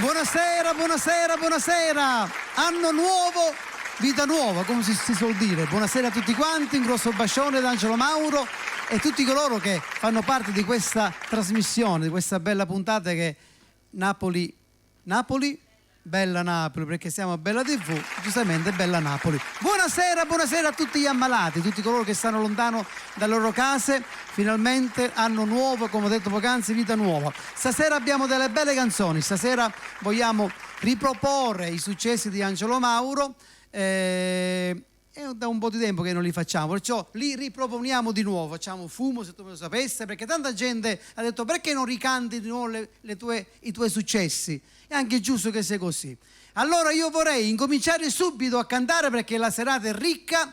Buonasera, buonasera, buonasera. Anno nuovo, vita nuova, come si suol dire. Buonasera a tutti quanti, un grosso bacione da Angelo Mauro e tutti coloro che fanno parte di questa trasmissione, di questa bella puntata che Napoli, bella Napoli, perché siamo a Bella TV, giustamente bella Napoli. Buonasera, buonasera a tutti gli ammalati, tutti coloro che stanno lontano dalle loro case. Finalmente anno nuovo, come ho detto poc'anzi, vita nuova. Stasera abbiamo delle belle canzoni, stasera vogliamo riproporre i successi di Angelo Mauro. È da un po' di tempo che non li facciamo, perciò li riproponiamo di nuovo, facciamo fumo, se tu me lo sapessi, perché tanta gente ha detto perché non ricanti di nuovo i tuoi successi. È anche giusto che sia così. Allora io vorrei incominciare subito a cantare, perché la serata è ricca,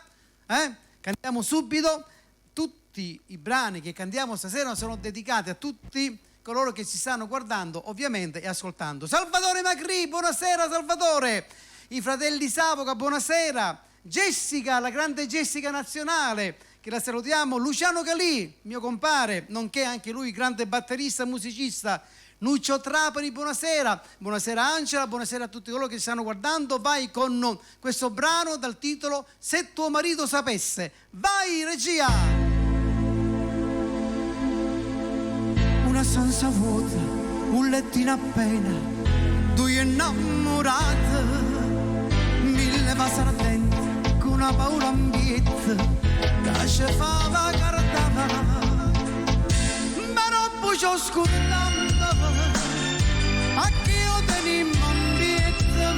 cantiamo subito. Tutti i brani che cantiamo stasera sono dedicati a tutti coloro che ci stanno guardando ovviamente e ascoltando. Salvatore Macri, buonasera Salvatore. I fratelli Savoca, buonasera. Jessica, la grande Jessica nazionale, che la salutiamo. Luciano Calì, mio compare, nonché anche lui grande batterista e musicista. Nuccio Trapani, buonasera. Buonasera Angela, buonasera a tutti coloro che ci stanno guardando. Vai con questo brano dal titolo Se tuo marito sapesse. Vai regia! Una stanza vuota, un lettino appena, due innamorate, mille vasi ardenti, con una paura ambietta, che ci fa la cartava, ma non può scordando, a chi io tenimo ambietta,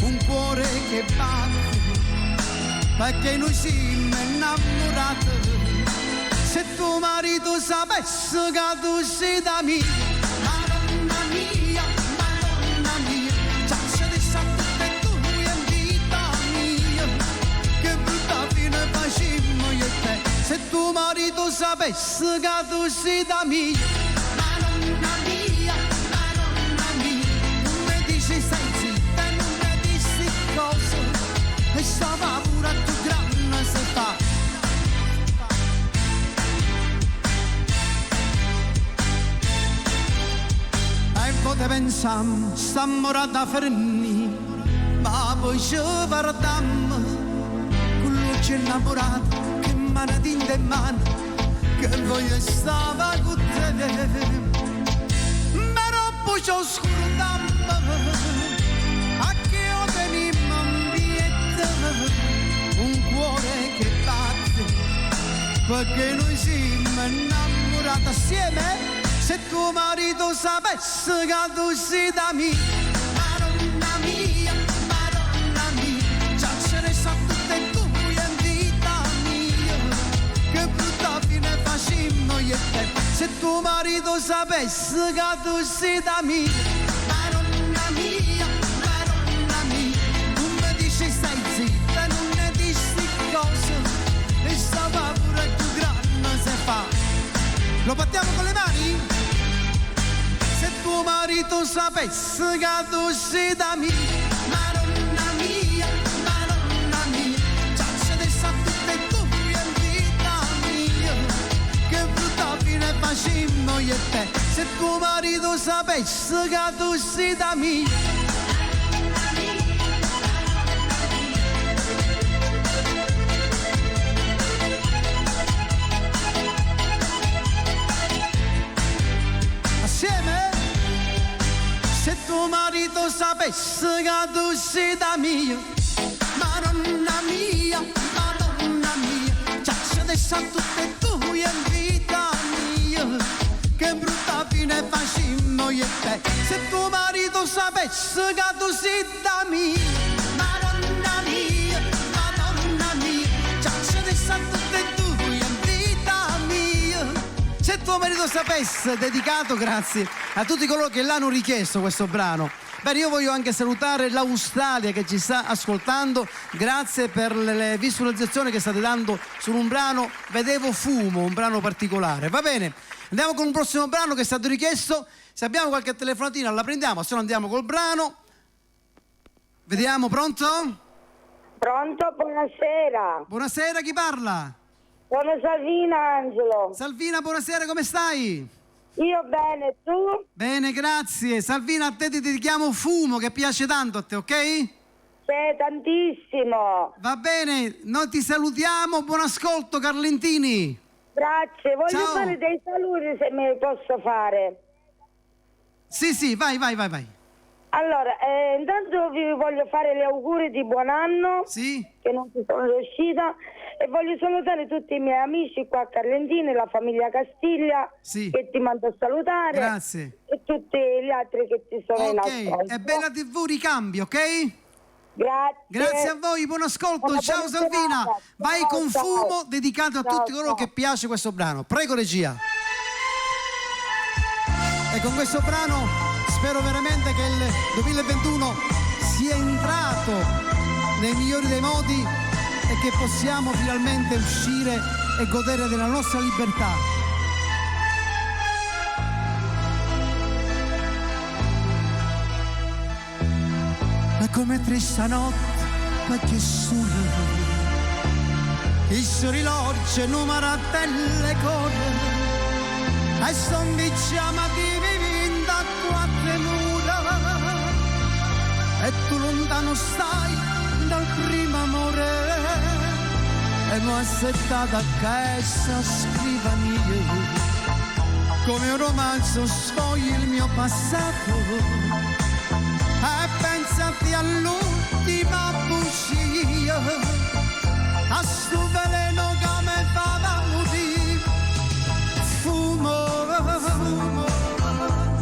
un cuore che batte, perché noi siamo innamorati. Se tuo marito sapesse che tu sei da me, Madonna mia, già se ne sa tutte tu in vita mia, che brutta fine facemmo io e te. Se tuo marito sapesse che tu sei da me, Madonna mia, non mi dici stai zitta, non mi dici cosa, e sta paura più grande se fa. Te pensiamo, stiamo da fermi, ma poi ci guardiamo, con luce innamorata, che mano tinta in mano, che voglio stare con te. Ma non poi ci scordiamo, a che io teniamo ambiente, un cuore che batte, perché noi siamo innamorati assieme. Se tuo marito sapesse che tu sei da me, Madonna mia, già ce ne sa tutte tu in vita mia, che brutta fine facemmo io e te. Se tuo marito sapesse che tu sei da me, Madonna mia, non mi dici stai zitta, non ne dici cosa, e sta paura più grande se fa. Lo battiamo con le mani? Se tuo marito sapesse che tu sei da me, Madonna mia, già ce ne sa tutte tu in vita mia, che brutta fine facemmo io e te. Se tuo marito sapesse che tu sei da me. Se tuo marito sapesse che tu sei da mia, Madonna mia, già ce ne sa tutte tu in vita mia, che brutta fine facemmo io e te. Se tuo marito sapesse che tu sei da mia, Madonna mia, già ce ne sa tutte tu in vita mia. Se tuo marito sapesse, dedicato, grazie a tutti coloro che l'hanno richiesto questo brano. Bene, io voglio anche salutare l'Australia che ci sta ascoltando, grazie per le visualizzazioni che state dando su un brano, Vedevo fumo, un brano particolare. Va bene, andiamo con un prossimo brano che è stato richiesto. Se abbiamo qualche telefonatina la prendiamo, se no andiamo col brano. Vediamo, pronto? Pronto, buonasera. Buonasera, chi parla? Sono Salvina, Angelo. Salvina, buonasera, come stai? Io bene, tu? Bene, grazie. Salvina, a te ti dedichiamo Fumo, che piace tanto a te, ok? Sei tantissimo. Va bene, noi ti salutiamo, buon ascolto Carlentini. Grazie, voglio Ciao. fare dei saluti se me li posso fare. Sì, vai. Allora, intanto vi voglio fare gli auguri di buon anno, Sì? che non ci sono riuscita, e voglio salutare tutti i miei amici qua a Carlentini, la famiglia Castiglia, Sì. che ti mando a salutare. Grazie. E tutti gli altri che ci sono in Ok, ascolto. e Bella TV ricambi, ok? Grazie. Grazie a voi, buon ascolto, Buona ciao serata. Salvina. Vai Ciao, con ciao. Fumo, dedicato a Ciao, tutti coloro ciao. che piace questo brano. Prego regia. E con questo brano spero veramente che il 2021 sia entrato nei migliori dei modi e che possiamo finalmente uscire e godere della nostra libertà. Ma come trista notte, ma che sole, il suo rilorcio numero delle cose, e son diciamo di vivendo a quattro mura, e tu lontano stai dal primo amore, e non aspettata che essa scrivania, come un romanzo sfogli il mio passato, e pensati all'ultima bugia, a sto veleno che mi fa maudire. Fumo,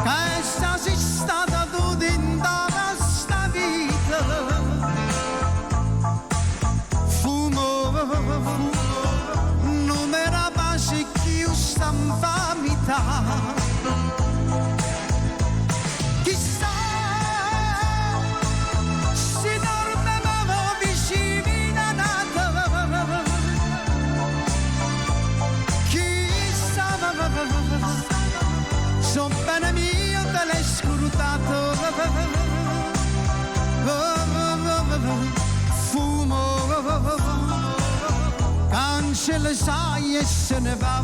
che sei stata tu dentro questa vita. Fumo, non mi era pace più sta infamità. Son bene mio te l'hai scrutato. Fumo, cancella sai e se ne va.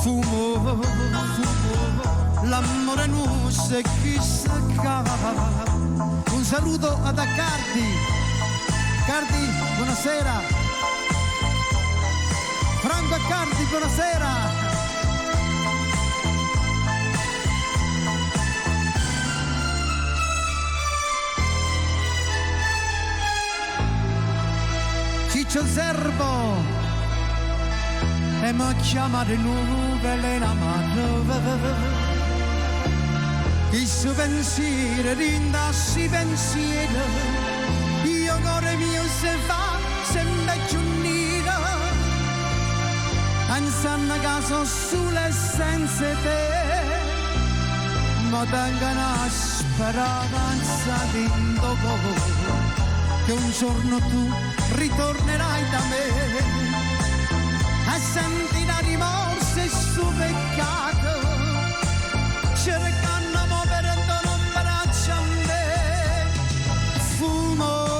Fumo, l'amore non si chissà. Un saluto ad Accardi. Cardi, buonasera. Franco Accardi, buonasera. Ciccio Zerbo e mi chiama di nuvole in amaro. Il suo pensiero rindassi pensiero, io cuore mio se fa sempre più nero, pensando che sono sole senza te, ma tengono a speranza di dopo, che un giorno tu ritornerai da me a sentire rimorso e suo peccato, cercando mo per non braccia a me. Fumo,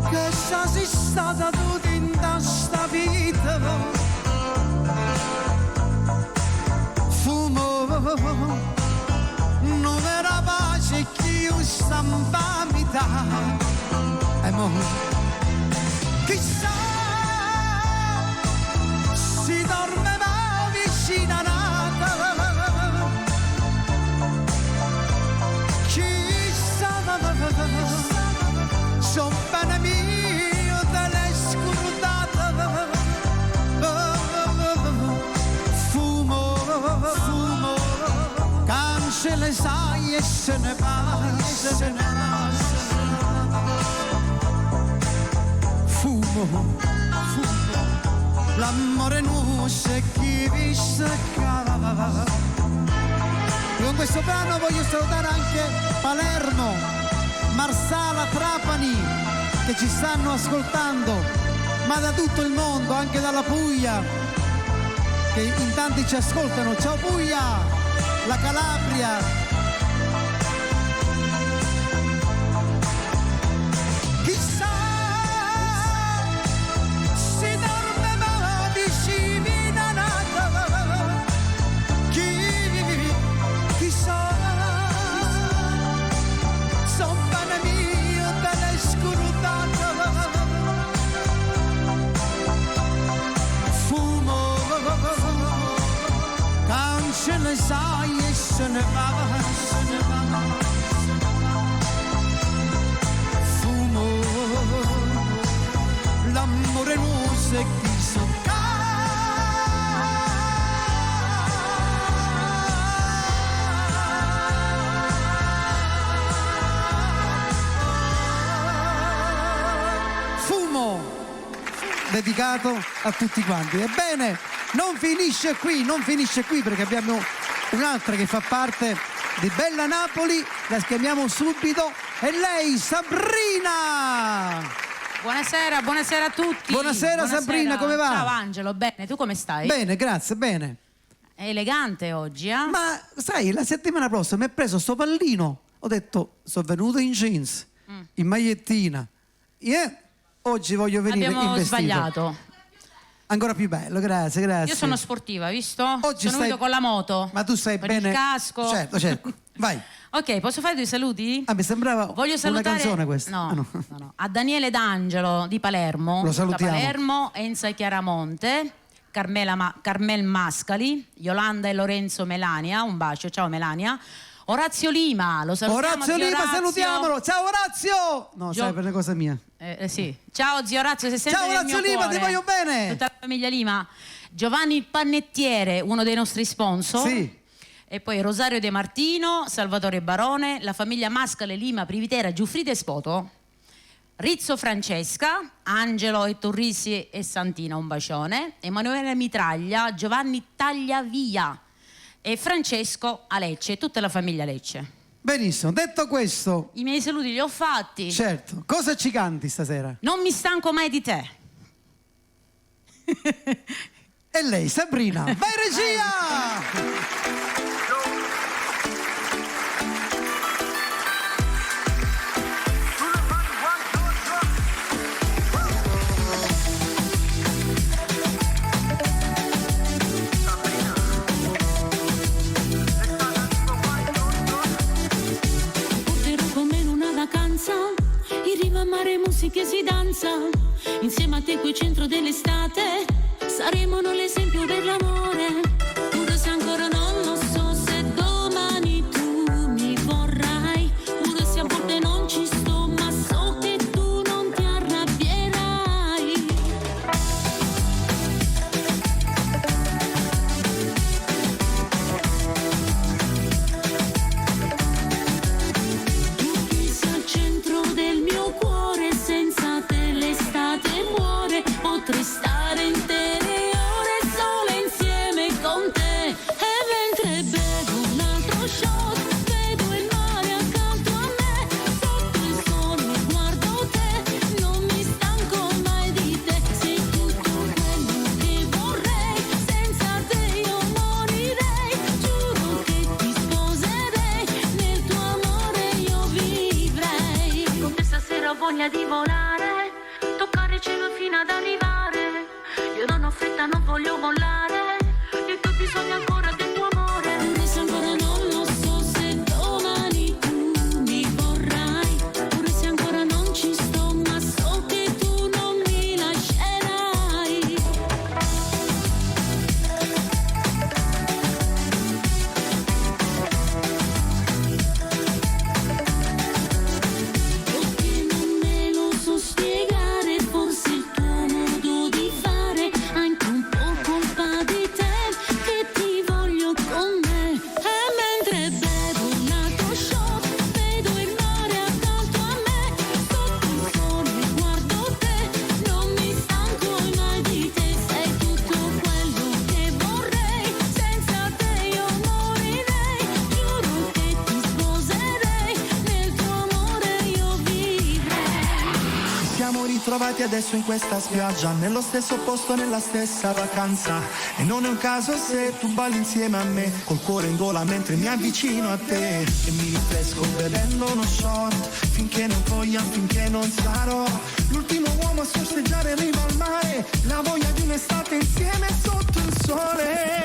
che sei stata tu in sta vita. Fumo, non era pace chi sta infamità. E mo chissà si dormeva vicino a nata, chissà son bene mio te l'hai scrutata. Fumo, cancella sai e se ne va, se ne va. Fumo, l'amore non c'è chi vi stacca. E con questo brano voglio salutare anche Palermo, Marsala, Trapani, che ci stanno ascoltando, ma da tutto il mondo, anche dalla Puglia, che in tanti ci ascoltano. Ciao Puglia, la Calabria. Chissà si ce ne sai e se ne va, se ne va. Fumo, l'amore non se chi socca. Fumo, dedicato a tutti quanti. Ebbene, non finisce qui perché abbiamo un'altra che fa parte di Bella Napoli, la chiamiamo subito, e lei Sabrina. Buonasera a tutti. Buonasera Sabrina, come va? Ciao Angelo, bene, tu come stai? Bene, grazie, bene. È elegante oggi, eh? Ma sai, la settimana prossima mi ha preso sto pallino, ho detto, sono venuto in jeans, in magliettina, oggi voglio venire Abbiamo in vestito. sbagliato. Ancora più bello, grazie. Io sono sportiva, visto? Oggi sono venuto con la moto. Ma tu stai con bene? il casco. Certo, vai. Ok, posso fare dei saluti? Ah, mi sembrava Voglio salutare... una canzone questa. No. A Daniele D'Angelo di Palermo. Lo salutiamo. Da Palermo, Enza Chiaramonte, Carmel Mascali, Yolanda e Lorenzo Melania, un bacio, ciao Melania. Orazio Lima, lo salutiamo. Orazio Lima, salutiamolo. Ciao Orazio! No, sai, per una cosa mia. Sì. Ciao zio Orazio, sei sempre ciao nel Orazio mio Lima, cuore. ti voglio bene. Tutta la famiglia Lima. Giovanni Pannettiere, uno dei nostri sponsor. Sì. E poi Rosario De Martino, Salvatore Barone, la famiglia Mascale, Lima, Privitera, Giuffrida e Spoto. Rizzo Francesca, Angelo e Torrisi e Santina, un bacione. Emanuele Mitraglia, Giovanni Tagliavia e Francesco Alecce, tutta la famiglia Lecce. Benissimo, detto questo, I miei saluti li ho fatti. certo, cosa ci canti stasera? Non mi stanco mai di te. E lei, Sabrina, vai regia! In riva a mare musica e si danza, insieme a te qui centro dell'estate, saremo noi l'esempio per l'amore. Pure se ancora non lo so se domani tu mi vorrai, pure se a volte non ci sto, ma so che tu non ti arrabbierai. Tu che sei al centro del mio cuore, senza te l'estate muore, potrei stare intere ore sole insieme con te. E mentre bevo un altro shot, vedo il mare accanto a me, sotto il sole guardo te, non mi stanco mai di te. Sei tutto quello che vorrei, senza te io morirei, giuro che ti sposerei, nel tuo amore io vivrei. Con te stasera ho voglia di volare, toccare il cielo fino ad arrivare. Io non ho fretta, non voglio mollare, e che ho bisogno ancora del tuo amore. Pure se ancora non lo so se domani tu mi vorrai, pure se ancora non ci sto, ma so che tu non mi lascerai. Perché non me lo so spiegare, forse il tuo modo di fare, anche un po' colpa di te, che ti voglio con me. E mentre bevo un altro shot, vedo il mare accanto a me, sotto il sole guardo te, non mi stanco mai di te. Sei tutto quello che vorrei, senza te io morirei, giuro che ti sposerei, nel tuo amore io vivrei. Ci siamo ritrovati adesso in questa spiaggia, nello stesso posto, nella stessa vacanza, e non è un caso se tu balli insieme a me, col cuore in gola mentre mi avvicino a te, e mi rinfresco bevendo uno shot, finché non voglia, finché non sarò l'ultimo uomo a sorseggiare in riva al mare, la voglia di un'estate insieme sotto il sole.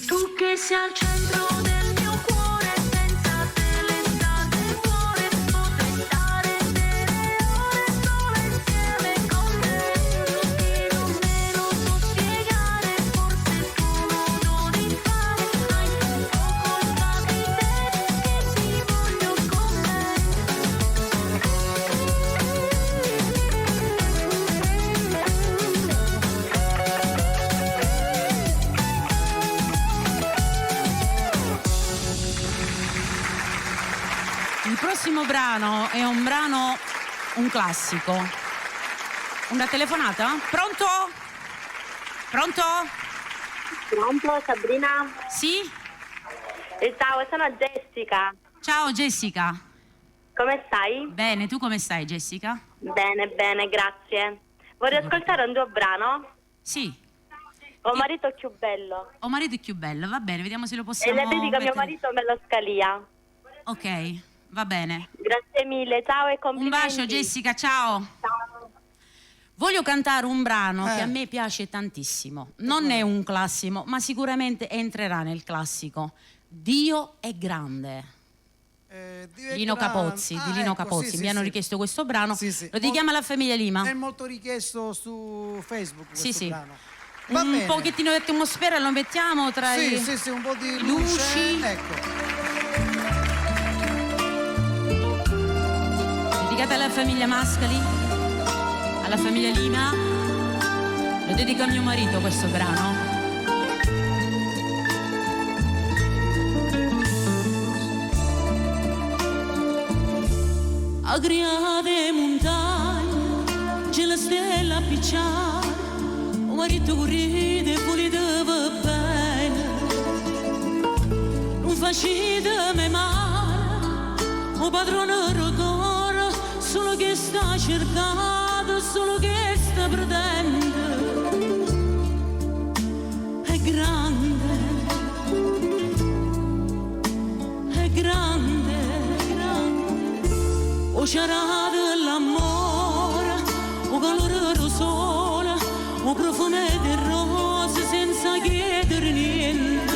Tu che sei al centro del mio cuore, senza te l'estate muore, potrei stare intere ore sole insieme con te. Che non me lo so spiegare, forse prossimo brano è un brano, un classico. Una telefonata? Pronto? Pronto? Pronto, Sabrina? Sì? Ciao, sono Jessica. Ciao Jessica. Come stai? Bene, tu come stai Jessica? Bene, bene, grazie. Vorrei ascoltare un tuo brano. Sì. Ho marito più bello. Ho marito più bello, va bene, vediamo se lo E possiamo le dedico a mio mettere. marito Mello Scalia. Ok, va bene. Grazie mille, ciao e Un complimenti. bacio Jessica, ciao. Ciao. Voglio cantare un brano che a me piace tantissimo. Non è un classico, ma sicuramente entrerà nel classico. Dio è grande. Lino Capozzi, di Lino Capozzi. Sì, Mi hanno richiesto questo brano. Sì, sì. Lo dedichiamo alla famiglia Lima. È molto richiesto su Facebook questo Sì. brano. Va Un bene. pochettino di atmosfera lo mettiamo tra i Sì, un po' di luci. Ecco. Dedicata alla famiglia Mascali, alla famiglia Lima. Lo dedico a mio marito questo brano. Agriate montagne, c'è la stella appicciata, un marito che ride e volete bene, non facete me male, un padrone rotore, solo che sta cercando, solo che sta perdendo, è grande, è grande. O c'era dell'amore, o calore del sole, o profumo di rose senza chiedere niente.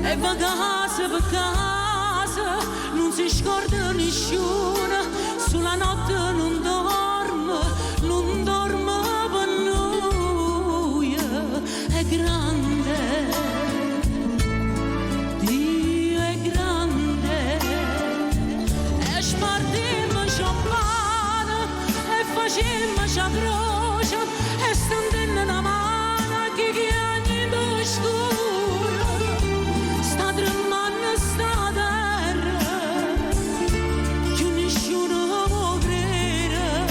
E va casa per casa, non si scorda nessuno, sulla notte non dorme per noi. È grande. Spartimmo champagne e facemmo croce e stendendo una mano che chiagni in scuro sta tremando sta terra che nessuno può credere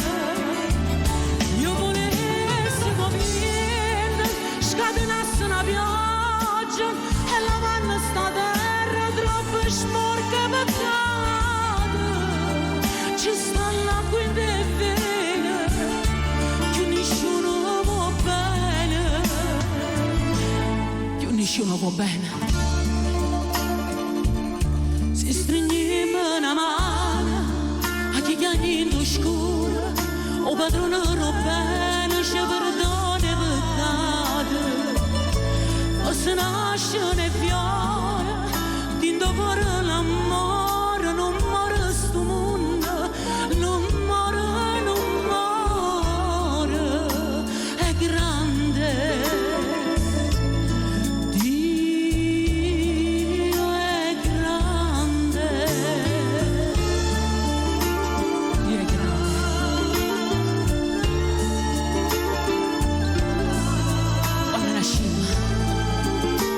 io volessi capire scatenasse una pioggia e lavanno sta terra troppo sporca per ci sta l'acqua in te vena che nessuno può bene che nessuno può bene si stringiamo una mano a chi chiagni in scuro o padrone bene ci perdona i peccati o se nasce ne fiore ti indovore l'amore non muore sto mondo non muore, è grande, Dio è grande, Dio è grande. Quando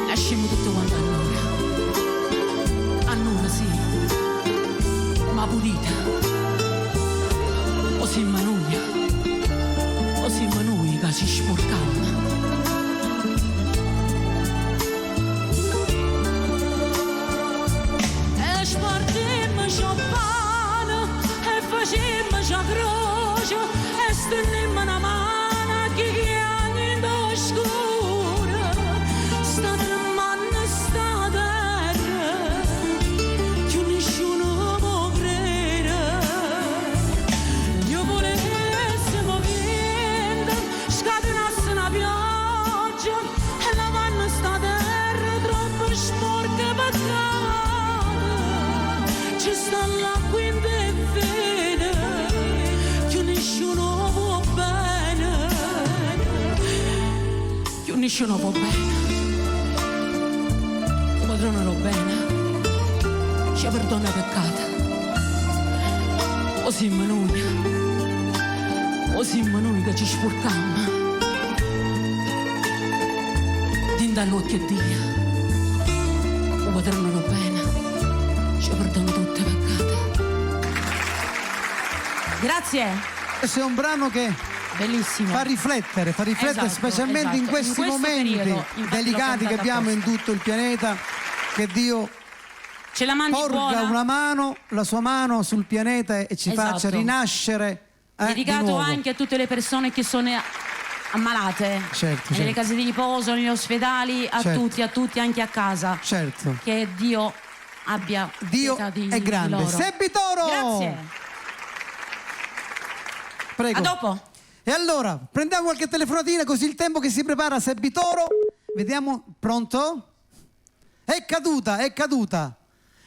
nascimmo tutto quanto allora sì, ma pulita. O si manuglia, o si manuglia che si sporcava. E spartimmo champagne e facemmo croce e stendemmo una mano a chi chiagni in scuro sta tremando sta terra che nessuno può credere io volessimo vivere scatenasse una pioggia e lavanno sta terra troppo sporca peccata ci sta l'acqua in te vede che nessuno può bene che nessuno può bene il padrone lo bene ci perdona peccata o si manuglia o si manuglia che ci sporcammo din dall'occhio a Dio o padrone lo bene ci perdona tutte peccate Grazie. Questo è un brano che Bellissimo. fa riflettere Esatto, specialmente in esatto. questi In questo momenti periodo, infatti delicati l'ho che cantata abbiamo in apposta. tutto il pianeta. Che Dio Ce la mandi porga buona. una mano, la sua mano sul pianeta e ci Esatto. faccia rinascere di Dedicato nuovo. anche a tutte le persone che sono ammalate. Certo, Nelle certo. case di riposo, negli ospedali, a Certo. tutti, anche a casa. Certo. Che Dio abbia Dio pietà di è grande. loro. Seppi Toro! Grazie. Prego. A dopo. E allora, prendiamo qualche telefonatina così il tempo che si prepara Seppi Toro. Vediamo, pronto? È caduta.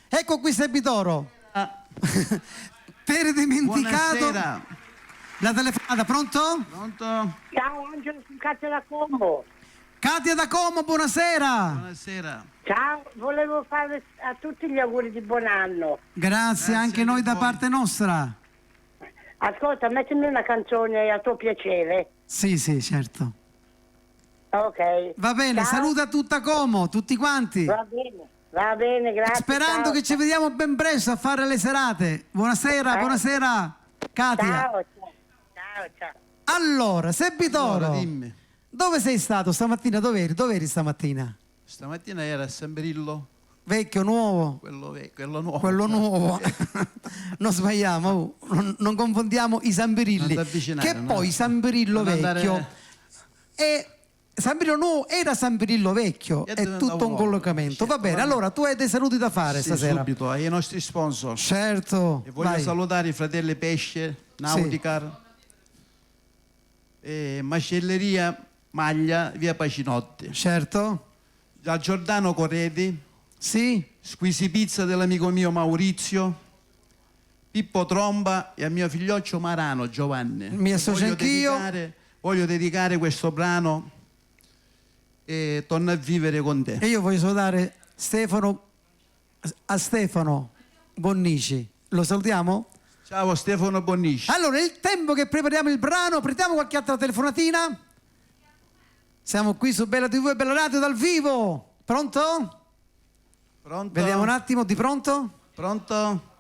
Ecco qui Seppi Toro. Ti eri dimenticato Buonasera. la telefonata, pronto? Pronto? Ciao Angelo, sono Katia da Como. Katia da Como, buonasera. Buonasera. Ciao, volevo fare a tutti gli auguri di buon anno. Grazie anche noi da voi. parte nostra. Ascolta, mettimi una canzone a tuo piacere. Sì, certo. Ok. Va bene, Ciao. saluta tutta Como, tutti quanti. Va bene, grazie. Sperando ciao. che ci vediamo ben presto a fare le serate. Buonasera, buonasera, Katia. Ciao. Allora, Seppi Toro, Allora, dimmi. dove sei stato stamattina? Dove eri stamattina? Stamattina era a San Berillo, Vecchio, nuovo? quello nuovo. Quello nuovo. Non sbagliamo, non confondiamo i San Berilli. Non t'avvicinare, Che no. poi San Berillo Non andare- vecchio e San Berillo nuovo era San Berillo vecchio, E è dove tutto andavo? un collocamento. Va Certo, bene, va bene. allora tu hai dei saluti da fare Sì, stasera. subito ai nostri sponsor. Certo, E voglio vai. salutare i fratelli Pesce, Nauticar, e Macelleria Maglia, via Pacinotti. Certo, Da Giordano Corredi, sì, Squisi Pizza dell'amico mio Maurizio, Pippo Tromba e a mio figlioccio Marano Giovanni. Mi associo anch'io. Voglio dedicare questo brano e torno a vivere con te. e io voglio salutare Stefano Bonnici. Lo salutiamo? Ciao Stefano Bonnici. Allora, nel tempo che prepariamo il brano, prendiamo qualche altra telefonatina. Siamo qui su Bella TV e Bella Radio dal vivo. Pronto? Pronto? Vediamo un attimo, di pronto? Pronto?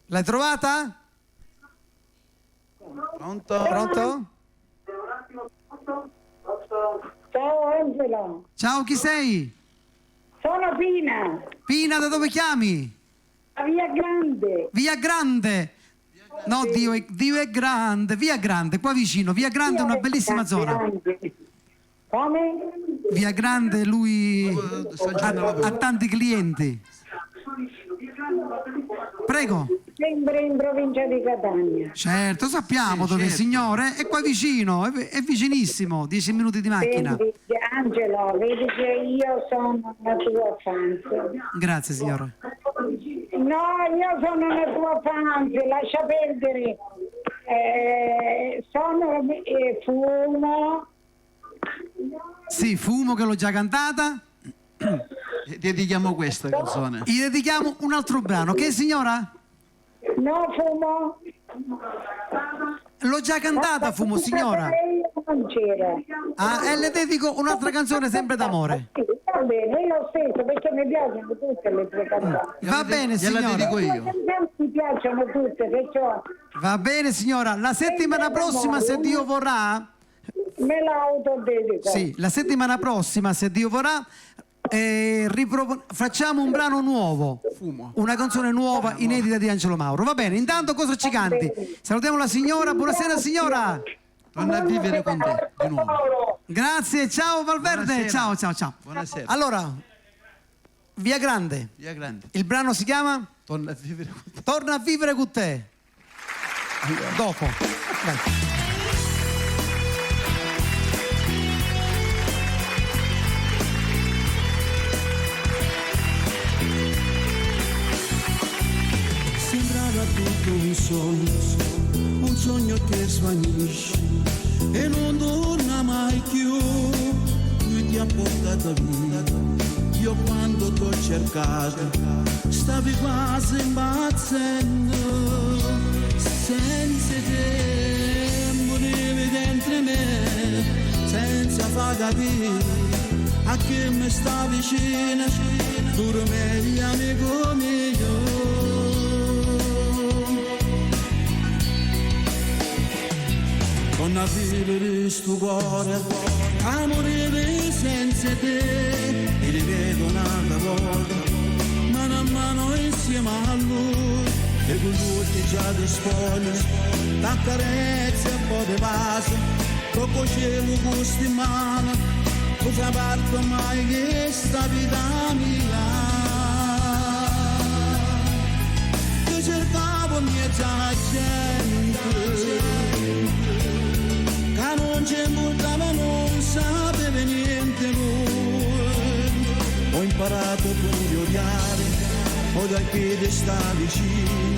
L'hai trovata? Pronto? Pronto? Ciao Angelo, Ciao, chi sei? sono Pina, Pina, da dove chiami? a Via Grande. Via Grande. No, Dio è grande. Via Grande, qua vicino. Via Grande è una bellissima zona. Come? Via Grande, lui ha tanti clienti. Prego. Sempre in provincia di Catania. Certo, sappiamo Sì, dove, certo. signore. È qua vicino, è vicinissimo. 10 minuti di macchina. Senti, Angelo, vedi che io sono una tua fan. Grazie, signore. No, io sono una tua fan, lascia perdere. Fumo. Sì, Fumo, che l'ho già cantata. Dedichiamo questa canzone. Gli dedichiamo un altro brano. Che, signora? No, fumo. L'ho già cantata, Fumo, signora. Non c'era. Ah, e le dedico un'altra canzone sempre d'amore. Sì, va bene, io stesso, perché mi piacciono tutte le tue canzoni. Va bene, Gliela signora. dedico Le io. canzoni mi piacciono tutte, perciò Va bene, signora. La settimana prossima, se Dio vorrà, me la autodedico. sì, la settimana prossima, se Dio vorrà, facciamo un brano nuovo. Fumo. Una canzone nuova, inedita di Angelo Mauro. Va bene, intanto cosa ci canti? Salutiamo la signora. Buonasera, signora. Torno a vivere con te di nuovo. Grazie, ciao Valverde. Buonasera. Ciao. Buonasera. Allora, Via Grande. Via Grande. Il brano si chiama Torno a vivere con te. Torna a vivere con te. Dopo. Vai. Sembrava tutto un sogno che svanisce e non torna mai più. Lui ti ha portato via, io quando t'ho cercato stavi quasi impazzendo. Senza te morivi dentro me, senza far capire a chi mi sta vicino, pure meglio amico mio. torna a vivere sto cuore, amore senza te, mi rivedo un'altra volta, mano a mano insieme a lui, e con lui che già ti spoglia, t'accarezza e poi ti passa, tocco cielo con sti mano, cosa parto mai che sta vita mia. Cercavo mezza gente che non ci importava, non sapeva niente lui. Ho imparato pure a odiare, ho da che ti sta vicino,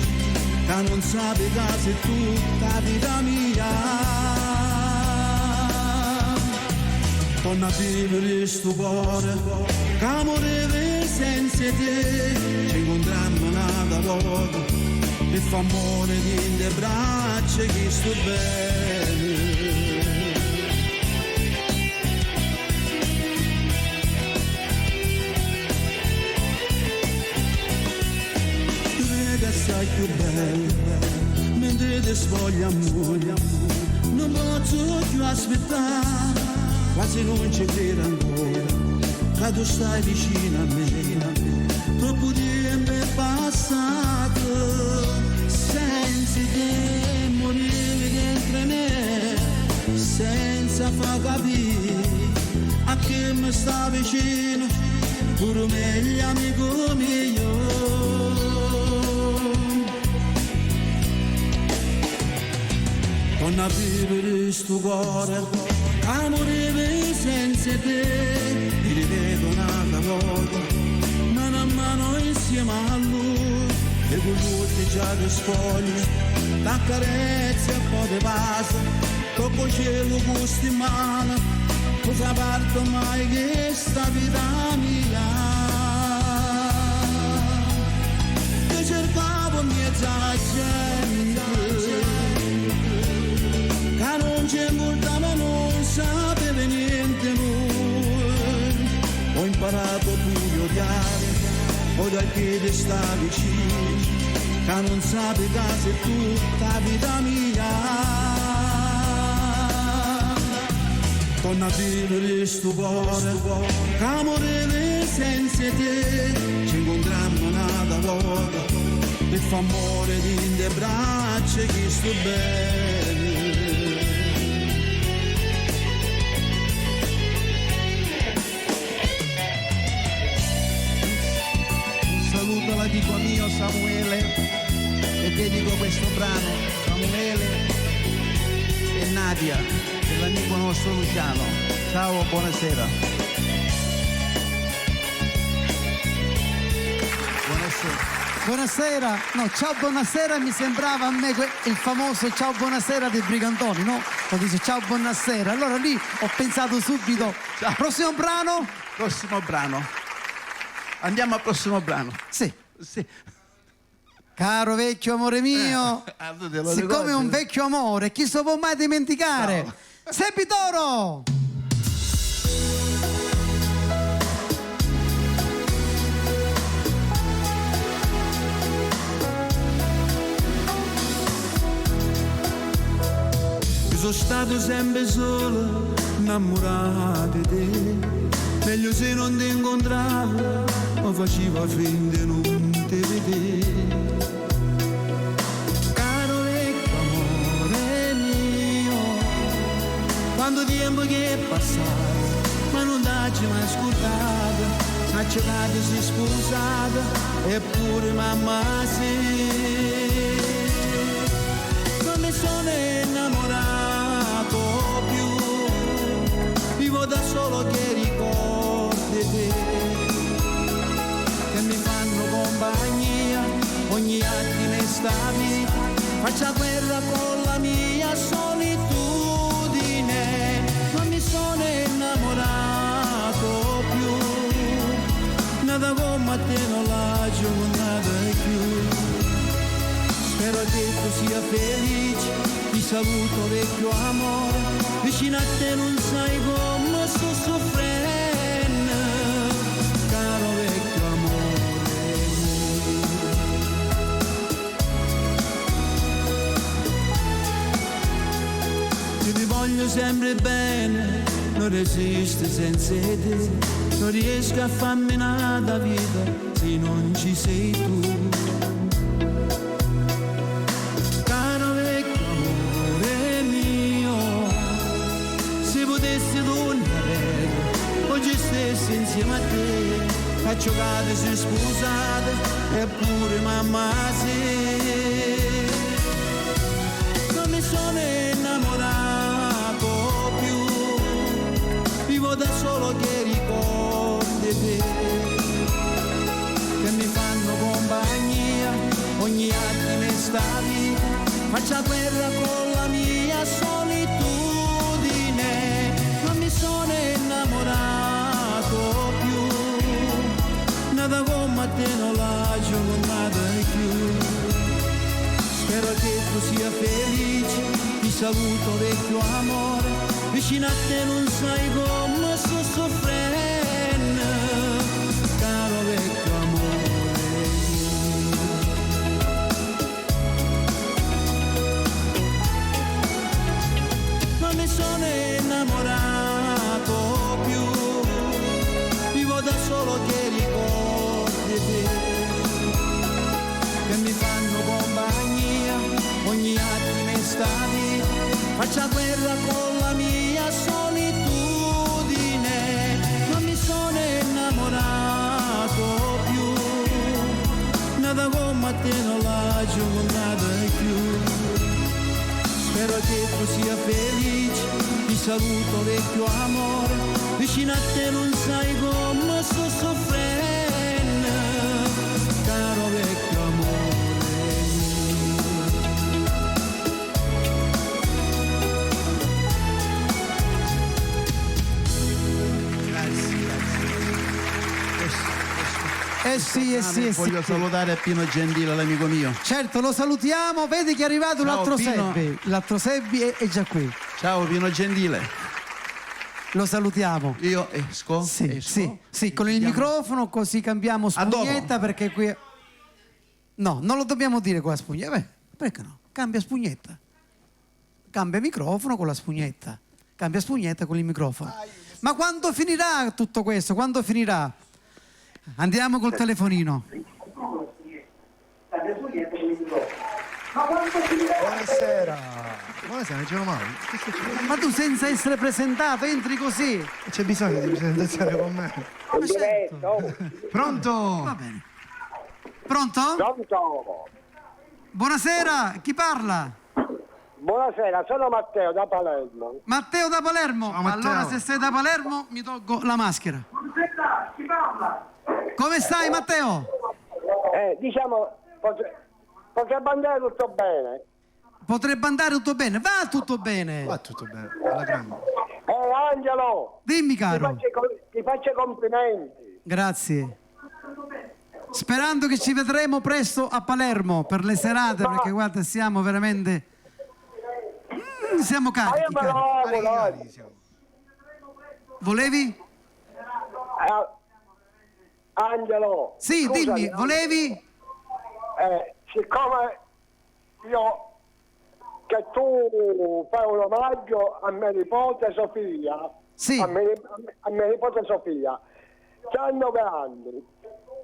che non sape che sei tutta vita mia. Torna a vivere sto cuore, che amore senza te, ci incontrammo un'altra volta, e fa amore in le braccia che sto bene. Tu che sei più bella, mentre ti sfoglia amore, non posso più aspettare, quasi non ci credo ancora, che tu stai vicino a me, troppo tempo è passato, senza te morire dentro me, senza far capire a chi mi sta vicino, pure meglio amico mio. Torna a vivere sto cuore, amore senza te, mi rivedo un'altra volta, mano a mano insieme a lui, e con lui che già ti spoglia, t'accarezza e poi ti passa, tocco cielo con sti mano, cosa parto mai che sta vita mia. Io cercavo mezza gente che non ci importava, non sapeva niente lui. Ho imparato pure a odiare, ho da che ti sta vicino, che non sape che sei tutta vita mia. Torna a vivere sto cuore, che amore senza te, ci incontrammo un'altra volta, e fa amore in le braccia che sto bene. All'amico mio Samuele, e dedico questo brano Samuele e Nadia, e l'amico nostro Luciano. Ciao, buonasera. Buonasera. Buonasera, no, ciao buonasera mi sembrava a me il famoso ciao buonasera dei Brigantoni, no? Lo dice ciao buonasera, allora lì ho pensato subito, Ciao. Prossimo brano? Prossimo brano. Andiamo al prossimo brano. Sì. Sì. Caro vecchio amore mio, Tu te lo siccome ricordi? è un vecchio amore, chi se può mai dimenticare? No. Seppi Toro! Io sono stato sempre solo, innamorato di te, meglio se non ti incontravo, ma faceva finta non ti vedevo. Caro vecchio amore mio, quanto tempo che è passato, ma non t'hai mai ascoltato, ha cercato si scusata, eppure mamma sì. Non mi sono innamorato più, vivo da solo che ricordi te, che mi fanno compagnia ogni attimo sta vita, faccio la guerra con la mia solitudine. Non mi sono innamorato più, nada come te non lascio nada più. Spero che tu sia felice, ti saluto vecchio amore, vicino a te non sai come sto soffrendo, caro vecchio amore mio. Ti sempre bene, non resiste senza te, non riesco a farmi nada vita se non ci sei tu. Caro vecchio amore mio, se potessi tornare oggi stesso insieme a te, a giocare si sposate eppure mamma sì. Non mi sono innamorato più, vivo da solo che ricordi te, che mi fanno compagnia ogni attimo sta vita, faccia guerra con la mia solitudine. Non mi sono innamorato più, nada come te non lascio con nada più. Spero che tu sia felice, ti saluto vecchio amore, vicino a te non sai come sto soffrendo, caro vecchio amore mio. Non mi sono innamorato più, vivo da solo che ricordi te, che mi fanno compagnia ogni attimo sta vita, faccia guerra con la mia solitudine. Non mi sono innamorato più, nada come te non lascio con nada più. Spero che tu sia felice, ti saluto vecchio amore, vicino a te non sai come sto soffrendo, caro vecchio amore. Sì. Voglio salutare Pino Gentile, l'amico mio. Certo, lo salutiamo. Vedi che è arrivato Ciao, l'altro Pino. Sebbi. L'altro Sebbi è già qui. Ciao Pino Gentile. Lo salutiamo. Io esco? Sì, Esco? con il Andiamo. microfono così cambiamo A dopo. spugnetta perché qui... No, non lo dobbiamo dire con la spugnetta. Beh, perché no? Cambia spugnetta. Cambia microfono con la spugnetta. Cambia spugnetta con il microfono. Ma quando finirà tutto questo? Quando finirà? Andiamo col telefonino. Buonasera. Buonasera, Giorgio Mauro. Che succede? Ma tu senza essere presentato entri così. C'è bisogno di presentazione con me. Ma certo. Pronto? Va bene. Pronto? Pronto? Buonasera, chi parla? Buonasera, sono Matteo da Palermo. Matteo da Palermo. Ciao, Matteo. Allora se sei da Palermo mi tolgo la maschera. Come stai Matteo? Diciamo, potrebbe andare tutto bene. Potrebbe andare tutto bene, va tutto bene. Va tutto bene, alla grande. Angelo, Dimmi caro. ti faccio i complimenti. Grazie. Sperando che ci vedremo presto a Palermo per le serate, perché guarda siamo veramente... siamo Ma io carichi, me lo carichi. auguro. Cari siamo. Volevi? Angelo. Sì, scusami, dimmi, volevi? Siccome io che tu fai un omaggio a mia nipote Sofia, Sì. a mia nipote Sofia, che ha 9 anni.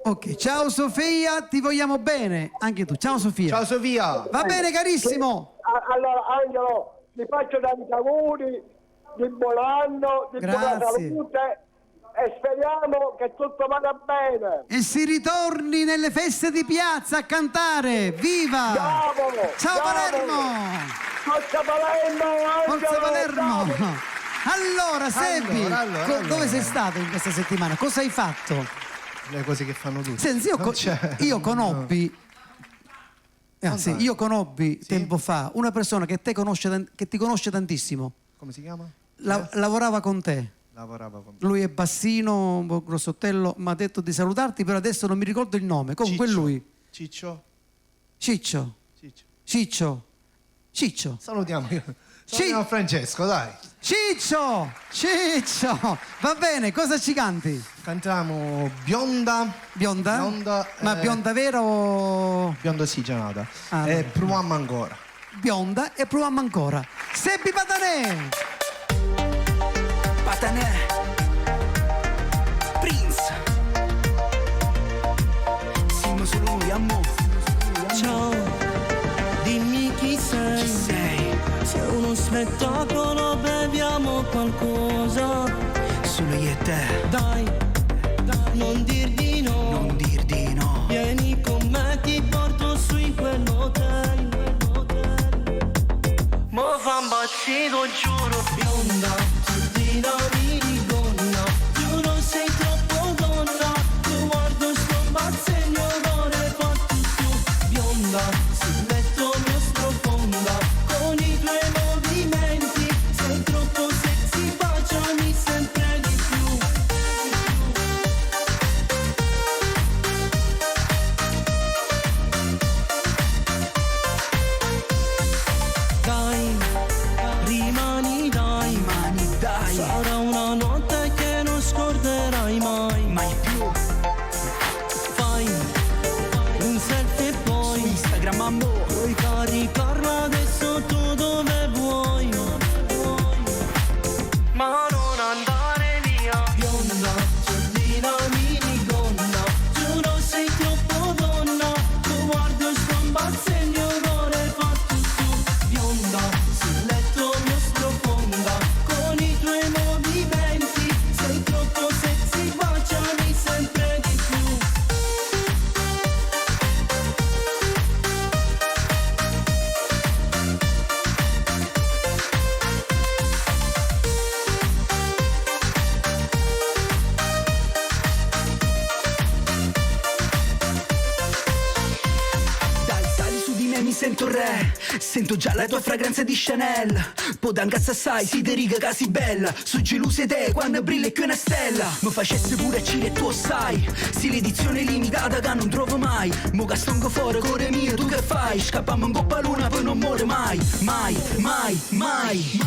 Ok, ciao Sofia, ti vogliamo bene. Anche tu, ciao Sofia. Ciao Sofia. Va bene carissimo. Allora Angelo, ti faccio tanti auguri di buon anno, di buona Grazie. salute e speriamo che tutto vada bene. E si ritorni nelle feste di piazza a cantare. Viva! Bravo, Ciao bravo. Palermo! Forza Palermo, Angelo! Forza Palermo! bravo. Allora, Sebbi, allora. dove sei stato in questa settimana? Cosa hai fatto? Le cose che fanno tutti. Senti, io conobbi sì, io conobbi tempo fa una persona che ti conosce tantissimo. Come si chiama? Lavorava con te. Lavorava con me. Lui è bassino, un po' grossottello, mi ha detto di salutarti, però adesso non mi ricordo il nome. Comunque è lui. Ciccio. Ciccio. Ciccio. Ciccio. Ciccio. Salutiamo Francesco, dai. Ciccio! Ciccio! Va bene, cosa ci canti? Cantiamo Bionda. Bionda? Bionda, Ma bionda vera o... Bionda ossigenata. Ah, E no. proviamo ancora. Bionda e proviamo ancora. Sebbi Patanè! Canè, Prince, siamo solo noi, amore. Ciao, dimmi chi sei. Chi sei? Se è uno spettacolo beviamo qualcosa. Solo io e te. Dai, non dir di no. Non dir di no. Vieni con me, ti porto su in quell'hotel. Mo fa impazzito, giuro. Bionda, sordina, minigonna. Giuro sei troppo donna. Tu guardo sto bazzegno d'ore fatto tu. Bionda, sul letto mio sprofonda. Con i tuoi movimenti sei troppo sexy, baciami sempre di più. Dai, rimani dai, sarà una notte che non scorderai mai. Mai più. Fai un selfie e poi Su Instagram, amore. puoi caricarla adesso tu dove vuoi. Ma non andare via. Bionda, giardina, minigonna. Giuro sei troppo donna. Tu guardo sto bazzegno d'ore fatto tu. Bionda, sul letto mio sprofonda. Con i tuoi movimenti sei troppo sexy, baciami sempre di più. Dai, sali su di me, mi sento re. Sento già la tua fragranza di Chanel. Podangazza assai, si deriga casi bella. Su geluse te quando brilla più una stella. Mi facesse pure Cile e tu sai. Sì, l'edizione limitata che non trovo mai. Mo che stongo fuori, core mie, tu che fai? Scappiamo in coppa luna, poi non muore mai. Mai, mai, mai.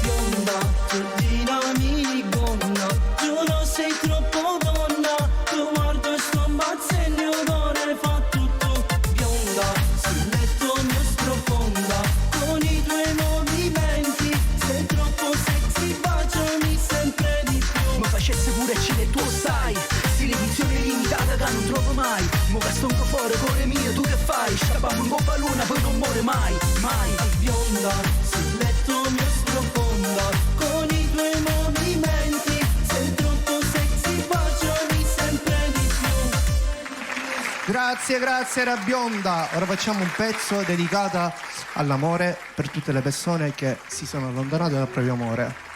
Bionda, giardina, minigonna. Giuro sei troppo donna. Tu guardo sto bazzegno d'ore fatto tu. Bionda, sul letto mio sprofonda. Con i tuoi movimenti sei troppo sexy, baciami sempre di più. Mi facesse pure Cile e tu sai. Sì, l'edizione limitata che non trovo mai. Mo che stongo fuori, core mie, tu che fai? Scappiamo in coppa luna, poi non muore mai. Mai. Bionda, sul letto mio sprofonda. Con i tuoi movimenti sei troppo sexy, baciami sempre di più. Grazie, era Bionda. Ora facciamo un pezzo dedicato all'amore per tutte le persone che si sono allontanate dal proprio amore.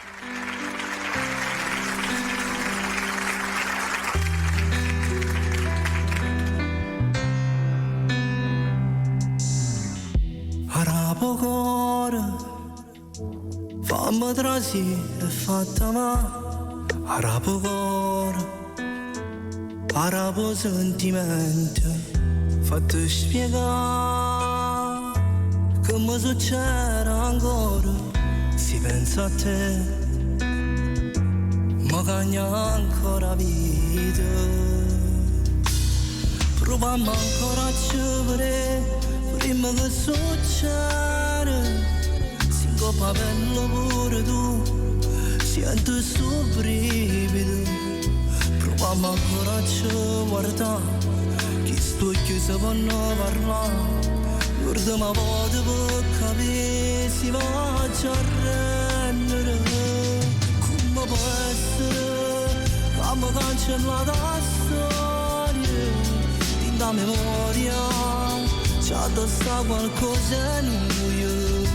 Arapocore, fammi trasi e fatta ma. Arapocore, arapo sentimento, fatti spiegare che mi succede ancora. Si pensa a te, ma cagna ancora vita. Proviamo ancora a cedere. Prima che succede, sincopa bello pure tu, sento sto brivido. Proviamo ancora a guardare, chi sto chiuso vanno parlare. Guardiamo a volte per capire si va a rendere. Come può essere che mi cancellata la storia, tinta memoria. C'ha da sta qualcosa in noi.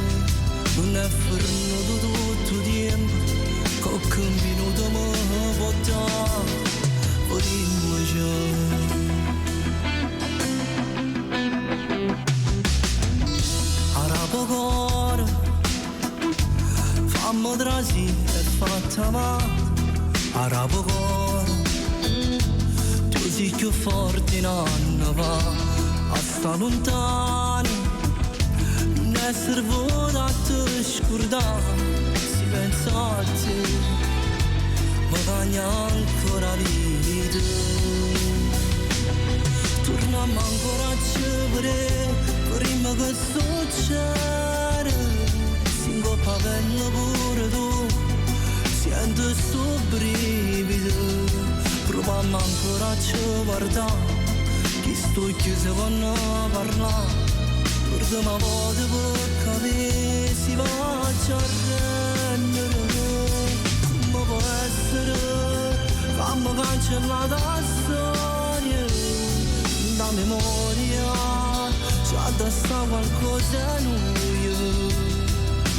Non è fermato tutto il tempo, qualche minuto mi può dare. Vorremmo già. Arapocore, fammi trasi e fatta ma. Arapocore, tu sei più forte in anno va. A sta lontano, non è servuto a te scordare, si pensa a te, ma cagna ancora vita. Torniamo ancora a cevere, prima che succede, si ingoppa bella pure tu, sento sto brivido, proviamo ancora a ci guardare, che sto chiuso vanno a parlare. L'ultima volta per capire si va a rendere, come può essere che mi cancellata la storia, da memoria c'è da sta qualcosa in noi,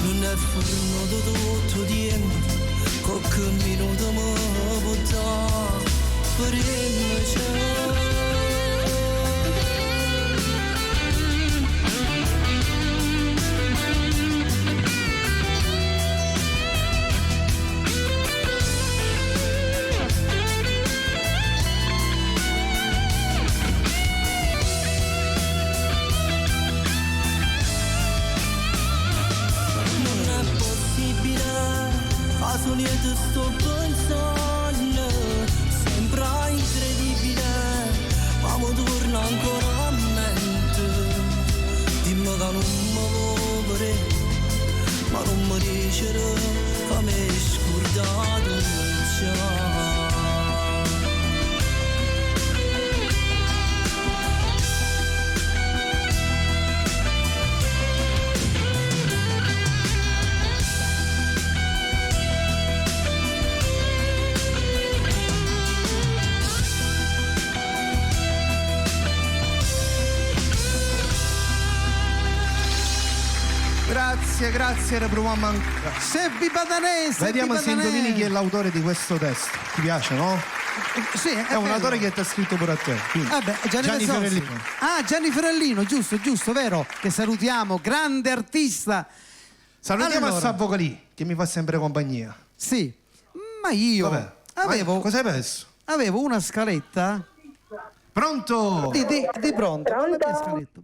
non è fermato tutto tempo, qualche minuto mi può dare per invece. Niente sto pensando, sembra incredibile, ma mi torna ancora a mente. Dimmi che non mi vuole, ma non mi dice che mi hai scordato già. Grazie, riproviamo ancora. Seppi Badanese. Vediamo se indovini chi è l'autore di questo testo. Ti piace, no? Sì, è un autore che ti ha scritto pure a te. Vabbè, Gianni Fiorellino. Ah, Gianni Fiorellino, giusto, vero? Che salutiamo, grande artista. Salutiamo allora, a Sta Vocalì, che mi fa sempre compagnia. Sì, ma io avevo... Cosa hai perso? Avevo una scaletta. Pronto? Di pronto.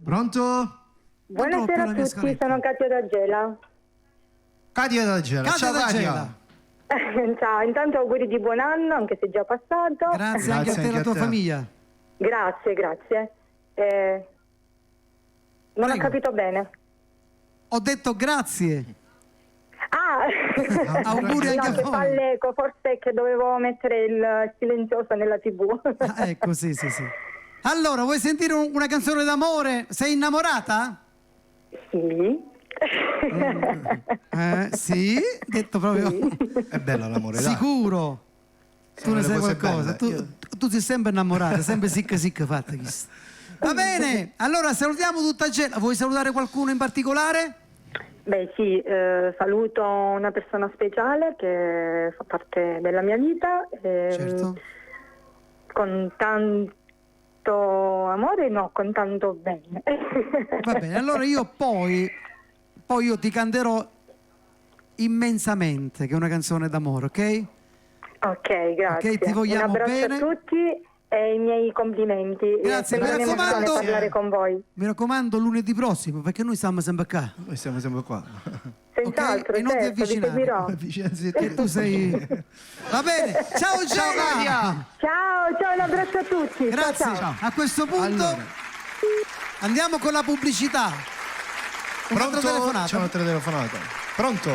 Pronto? Buonasera a tutti, sono Katia D'Agela. Katia D'Agela, ciao Katia. Ciao, intanto auguri di buon anno, anche se già passato. Grazie anche a te e alla tua famiglia. Grazie. Non ho capito bene. Ho detto grazie. Auguri anche a voi. Fa l'eco, forse è che dovevo mettere il silenzioso nella TV. Ecco, sì. Allora, vuoi sentire una canzone d'amore? Sei innamorata? Sì. Sì, detto proprio. Sì. È bello l'amore, sicuro. Tu ne sai qualcosa. Belle. Tu sei sempre innamorata, sempre sicca fatta. Va bene, allora salutiamo tutta gente. Vuoi salutare qualcuno in particolare? Beh sì, saluto una persona speciale che fa parte della mia vita. Certo. Con tanto amore, no, con tanto bene. Va bene, allora io poi io ti canterò Immensamente, che è una canzone d'amore, ok? Ok, grazie. Ok, ti vogliamo un abbraccio bene. a tutti e i miei complimenti. Grazie, mi raccomando. Parlare con voi. Mi raccomando lunedì prossimo, perché noi stiamo sempre qua. Noi stiamo sempre qua. Senz'altro, e non ti avvicinare. E tu sei... Va bene, ciao Katia. Ciao, un abbraccio a tutti. Grazie. Ciao. A questo punto andiamo con la pubblicità. Pronto? C'è un'altra telefonata. Pronto?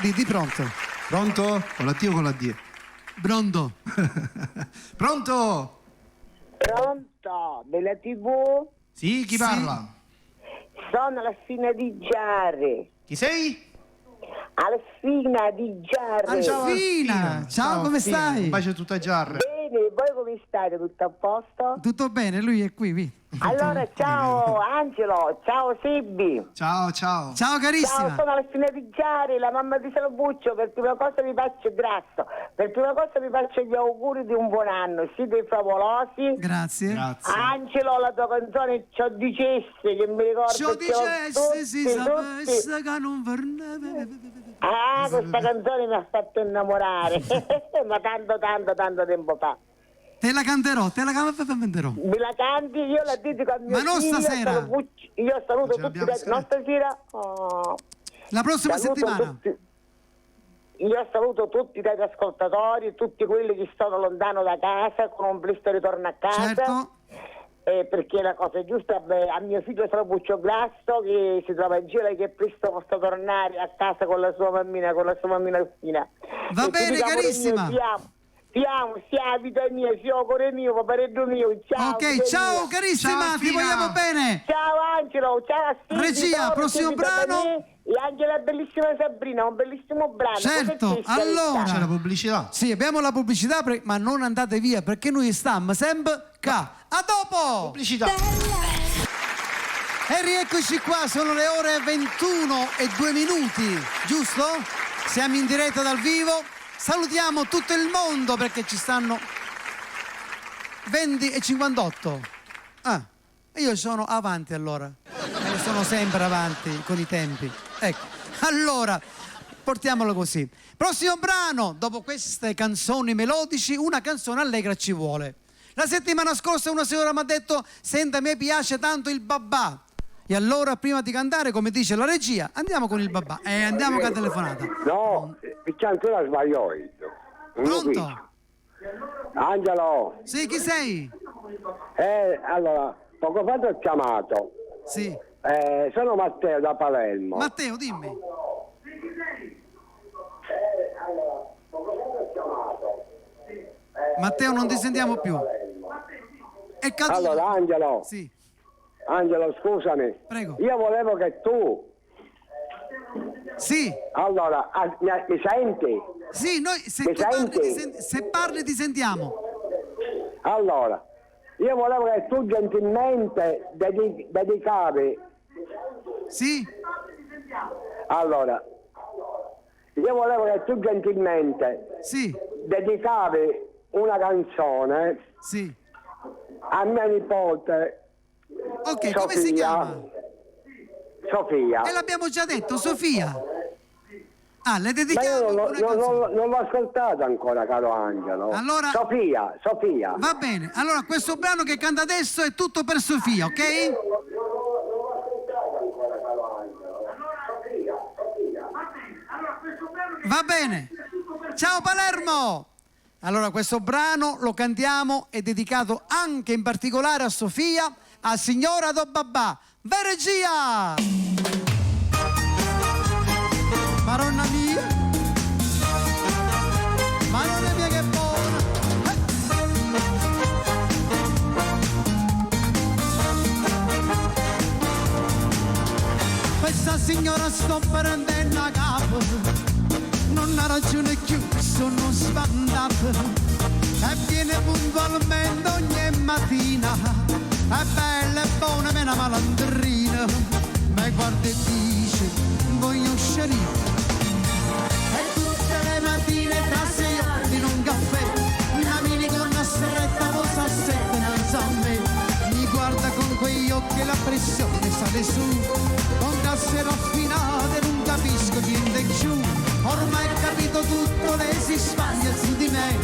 Di pronto. Pronto? Con la T o con la D? Pronto. Pronto? Pronto? Della TV? Sì, chi parla? Sono Alfina Di Giarre. Chi sei? Alfina Di Giarre. Ciao Alfina. Ciao, come stai? Un bacio a tutta Giarre. Bene, voi come state? Tutto a posto? Tutto bene, lui è qui. Allora, ciao Angelo, ciao Sebbi. Ciao. Ciao carissima. Ciao, sono Alfina Di Giarre, la mamma di Salvuccio. Per prima cosa vi faccio grasso. Per prima cosa vi faccio gli auguri di un buon anno. Siete favolosi. Grazie. Angelo, la tua canzone Ciò dicesse, che mi ricordo. Ciò dicesse, si sapesse che non questa canzone mi ha fatto innamorare. Ma tanto tempo fa. Te la canterò. Me la canti, io la dedico a mio Ma non figlio, stasera. Io saluto Ce l'abbiamo tutti, non stasera. La prossima Saluto settimana. Io saluto tutti i ascoltatori, tutti quelli che stanno lontano da casa, con un blister ritorno a casa. Certo. Perché la cosa è giusta, a mio figlio Trabuccio Glasso che si trova in giro e che presto possa tornare a casa con la sua mammina fina. Va bene, carissima. Ti amo, sia vita mia, sia cuore mio, papareddo mio. Ciao. Ok, ciao carissima, Ciao, ti figa. vogliamo bene. Ciao Angelo, ciao a Silvio, Regia, ciao, prossimo Silvio, brano. da me, e anche la bellissima Sabrina, un bellissimo brano. Certo, Cosa c'è, allora. C'è la pubblicità. Sì, abbiamo la pubblicità, ma non andate via perché noi stiamo sempre qua. A dopo! Pubblicità. E rieccoci qua, sono le ore 21:02, giusto? Siamo in diretta dal vivo. Salutiamo tutto il mondo perché ci stanno 20:58. Ah, io sono avanti allora. Sono sempre avanti con i tempi. Ecco, allora, portiamolo così. Prossimo brano, dopo queste canzoni melodici, una canzone allegra ci vuole. La settimana scorsa una signora mi ha detto: senta, a me piace tanto il babà. E allora, prima di cantare, come dice la regia, andiamo con il babà. Andiamo con la telefonata. No, perché ancora sbaglio. Pronto? Angelo. Sì, chi sei? Allora, poco fa ti ho chiamato. Sì. Sono Matteo da Palermo. Matteo, dimmi. Matteo, non ti sentiamo più. È caduto. Allora, Angelo. Sì. Angelo, scusami. Prego. Io volevo che tu... Sì. Allora, mi senti? Sì, noi se Mi tu parli, senti? se parli ti sentiamo. Allora, io volevo che tu gentilmente dedicavi... Sì? Allora, io volevo che tu gentilmente Sì. dedicavi una canzone Sì. a mia nipote Ok, Sofia. come si chiama? Sofia. E l'abbiamo già detto, Sofia. Ah, le Ma dedichiamo io una canzone. non l'ho ascoltata ancora, caro Angelo. Allora- Sofia. Va bene, allora questo brano che canta adesso è tutto per Sofia, ok? Va bene. Ciao Palermo! Allora questo brano lo cantiamo, è dedicato anche in particolare a Sofia, a signora do babà. Vai regia! Maronna mia, Maronna mia che buona! Questa signora sto prendendo a capo, non ha ragione più, sono sbandata e viene puntualmente ogni mattina, è bella e buona, me una malandrina, mi guarda e dice voglio uscire e tutte le mattine tra 6 ore in un caffè una minigonna stretta posa a sette innanzi a me, mi guarda con quegli occhi, la pressione sale su, con casse raffinate non capisco niente più, ormai ho capito tutto, lei si spagna su di me,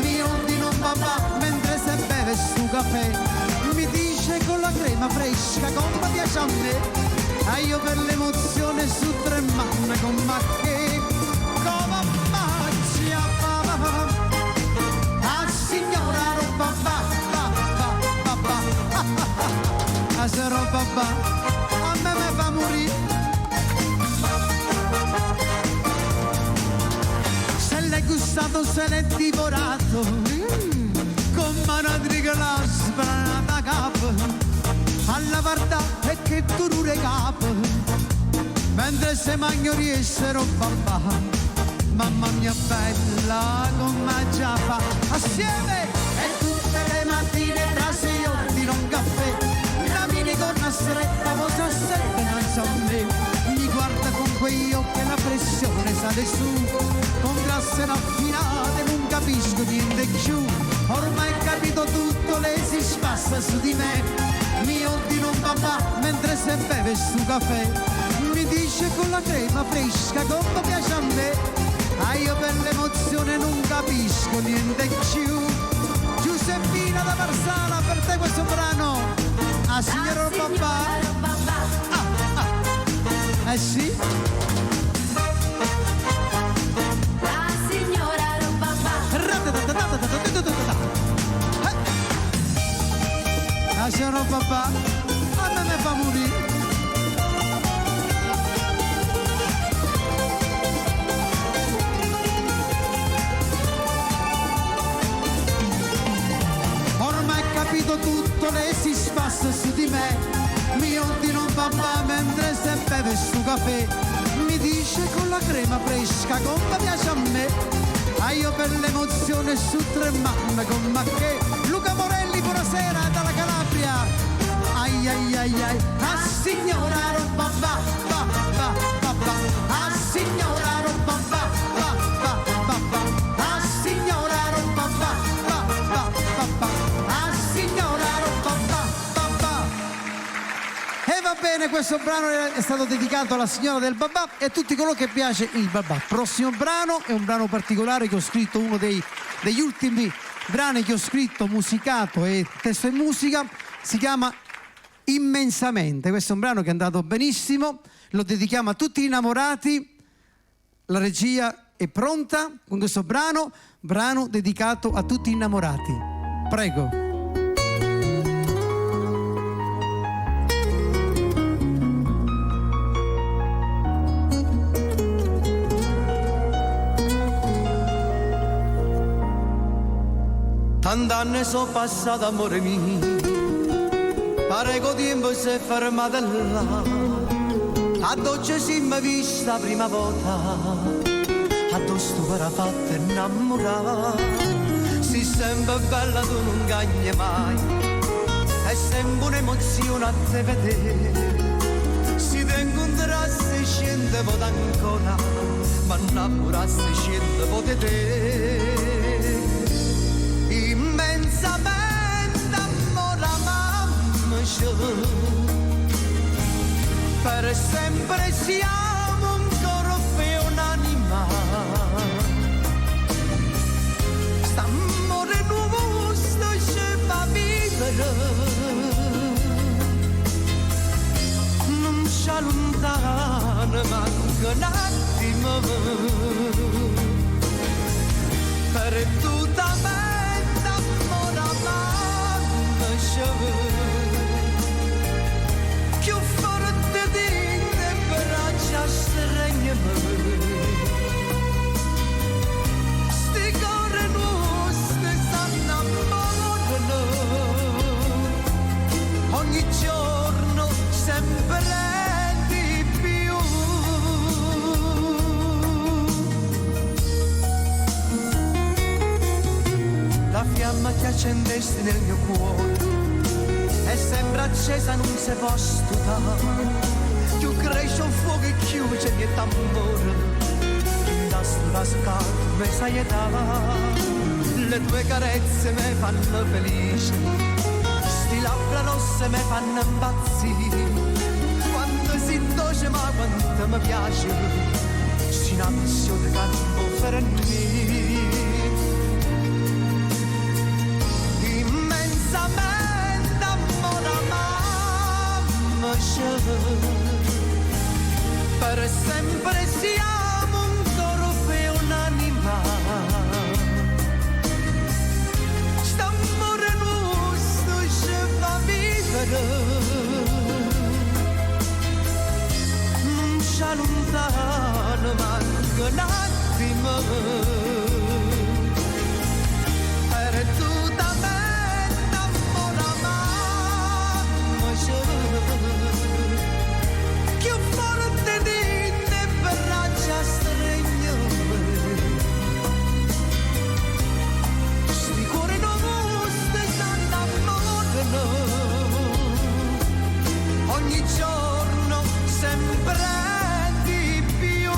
mi ordina un babà mentre se beve sto caffè, mi dice con la crema fresca come piace a me, e io per l'emozione su tre mani con ma che come mangia papà, a signora roba babà, a se roba babà, a me fa morire. Se l'è gustato, se l'è divorato, con manatri che l'ha sbranata capo, alla guarda e che tu dure capo, mentre se magno riessero papà, mamma mia bella come già fa, assieme e tutte le mattine tra 6 ore di un caffè, la minigonna stretta posa sette innanzi a me, mi guarda con quegli occhi e la pressione sale su, con classe raffinate non capisco niente più, ormai ho capito tutto, lei si spassa su di me, mi ordina un papà mentre se beve sto caffè, mi dice con la crema fresca come piace a me, io per l'emozione non capisco niente più, giusto Giuseppina da Marsala, per te questo brano. Ah, signora papà. Eh sì? La signora Robabà. La signora papà, a me mi fa morire. Ormai capito tutto, lei si spassa su di me. Mi ordina un papà mentre se beve sto caffè. Mi dice con la crema fresca come piace a me. Ah, io per l'emozione su tre mamme con ma che. Luca Morelli, buonasera dalla Calabria. Ai ai ai ai. Ah signora roba va va va va va. Ah signora roba va va va va va. Ah signora roba va va va va va. Ah signora roba va va va. E va bene, questo brano è stato dedicato alla signora del babà e a tutti coloro che piace il babà. Prossimo brano è un brano particolare che ho scritto, uno degli ultimi brani che ho scritto, musicato e testo e musica, si chiama Immensamente. Questo è un brano che è andato benissimo, lo dedichiamo a tutti gli innamorati. La regia è pronta con questo brano dedicato a tutti gli innamorati. Prego. Tant'anni sono passati, amore mio, pare che il tempo si è fermato là. Ad oggi si mi vista la prima volta, addosso per fatta innamorare. Si sembra bella, tu non cagni mai, è sempre un'emozione a te vedere. Si te incontrasse scende vota ancora, ma innamorasse scende vota te. Immensamente amore mamma, per sempre siamo un corpo e un'anima. St'amore nostro ci fa vivere, non ci allontana manco un attimo, per tutta me. Più forte di te braccia stregneme, sti cuore nostri s'annamorano, ogni giorno sempre di più. La fiamma che accendesti nel mio cuore è sempre accesa, non si può stutare. Più cresce un fuoco e chiude niente amore, da sta scala mi sai età. Le tue carezze mi fanno felice, sti labbra rosse mi fanno impazzire. Quando si dolce ma quanto mi piace, c'è una passione che non può fermare. Immensamente per sempre siamo un corpo e un'anima. St'amore nostro ci fa vivere, non ci allontana manco un attimo, per tutta me. Più forte di te braccia stregneme, sti cuori nostri s'annamorano, ogni giorno sempre di più.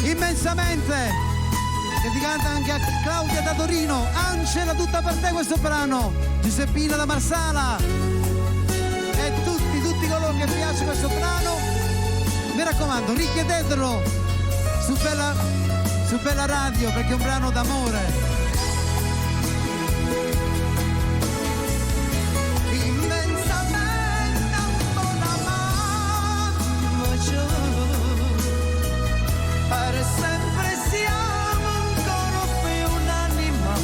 Immensamente, dedicata anche a Claudia da Torino. Angela, tutta per te questo brano. Giuseppina da Marsala e tutti coloro che piace questo brano, mi raccomando, richiedetelo su Bella Radio, perché è un brano d'amore. Per sempre siamo ancora più un'anima.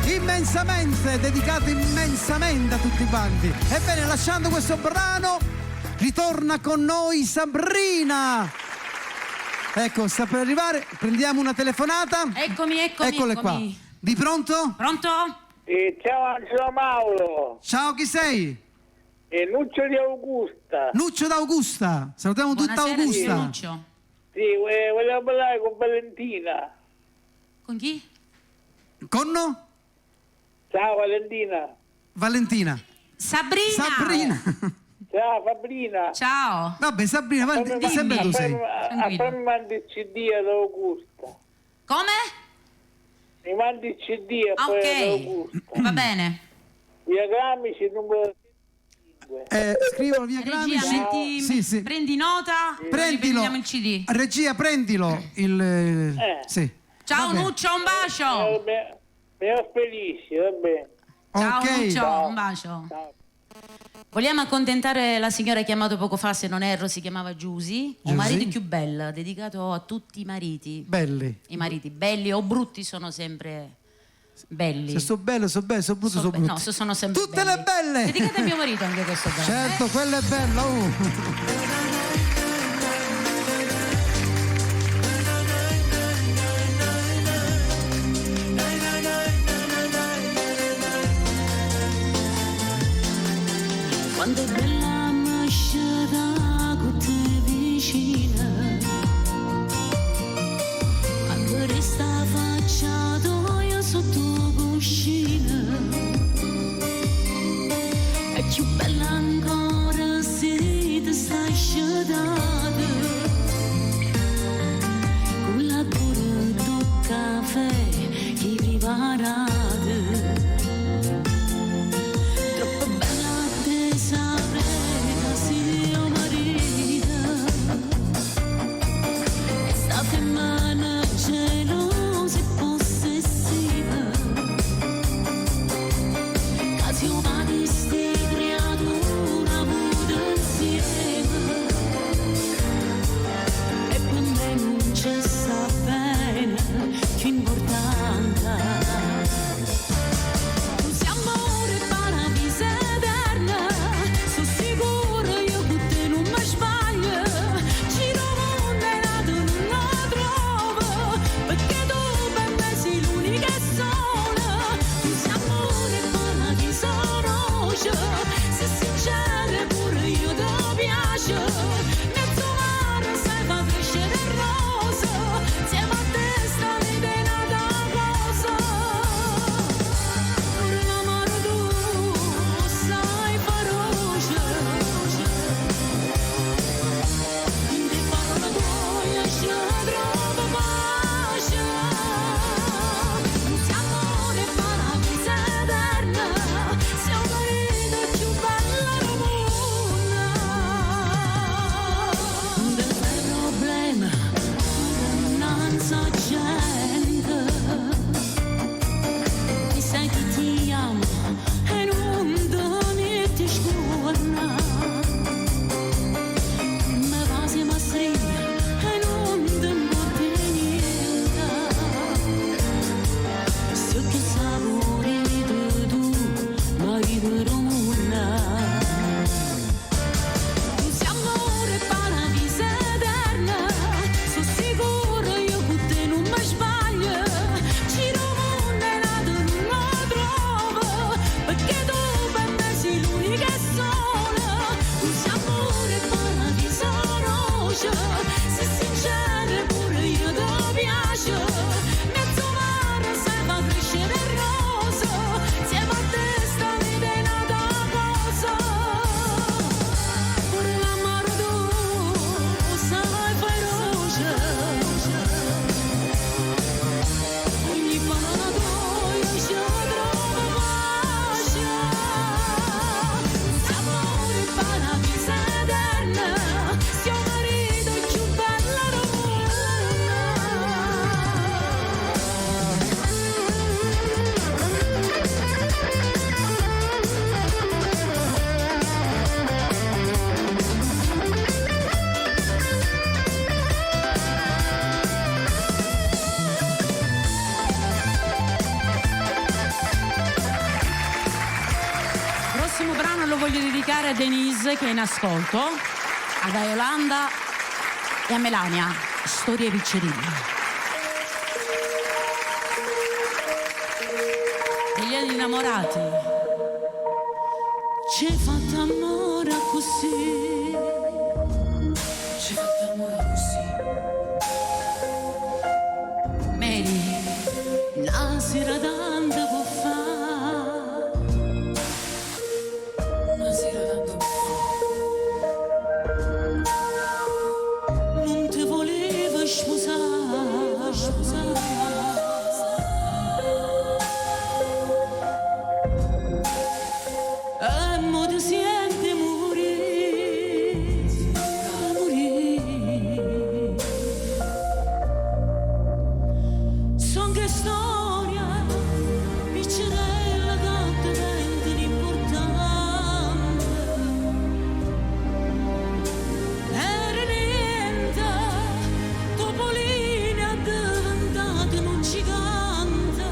Immensamente, dedicato immensamente a tutti quanti. Ebbene, lasciando questo brano, ritorna con noi Sabrina. Ecco, sta per arrivare, prendiamo una telefonata. Eccomi. Eccole qua. Di pronto? Pronto? Ciao Angelo Mauro. Ciao, chi sei? Nuccio di Augusta. Nuccio d'Augusta. Salutiamo tutta Buonasera, Augusta. Nuccio. Sì, volevo parlare con Valentina. Con chi? Conno? Ciao Valentina. Valentina. Sabrina. Ciao Sabrina. Ciao. Vabbè, Sabrina, sempre tu sei. Fammi mandi il CD ad Augusta. Come? Mi mandi il CD e poi ad Augusta. Va bene. Via Gramici numero 5. Scrivo via Regia, Gramici. Sì. prendi nota. Prendilo. Prendiamo il CD. Regia, prendilo. Sì. Ciao Va bene. Nuccio, un bacio. Mi spedisci, va bene. Ciao Ok. Nuccio, Ciao. un bacio. Ciao. Vogliamo accontentare la signora chiamata poco fa, se non erro, si chiamava Giusy. Un marito più bello, dedicato a tutti i mariti. Belli. I mariti belli o brutti sono sempre belli. Se sono bello, sono bello, sono brutto, sono brutto. No, se sono sempre Tutte belli. le belle. Dedicate a mio marito anche questo brano. Certo, quello è bello. Quando è bella masciata con te vicina, quando resta facciato io sotto cuscina, è più bella ancora se ti stai sciatata, con la cura del caffè che preparate. Troppo bella te saprei. dedicare a Denise che è in ascolto, ad Yolanda e a Melania, Storie Piccerine. Degli anni innamorati. Ci hai fatto amore così. Ci hai fatto amore così. Mary, Una sera tanto può fare. Una sera tanto può fare. Non ti volevo sposare. E mo ti senti morire. Son che storia, piccerella che diventa importante. Era niente, Topolini è diventato un gigante.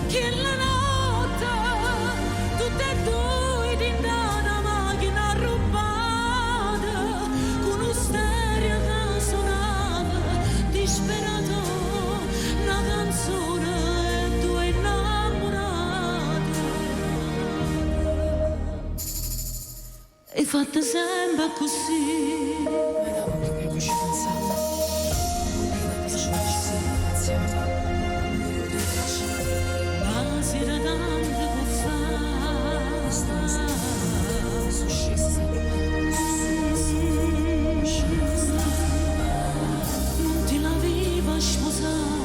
Che la notte, tutte e due dentro una macchina rubata, con un stereo che suonava, disperato, una canzone e due innamorati. E fatta sempre così. Ma sera tanto può fare. Non ti l'aveva sposato.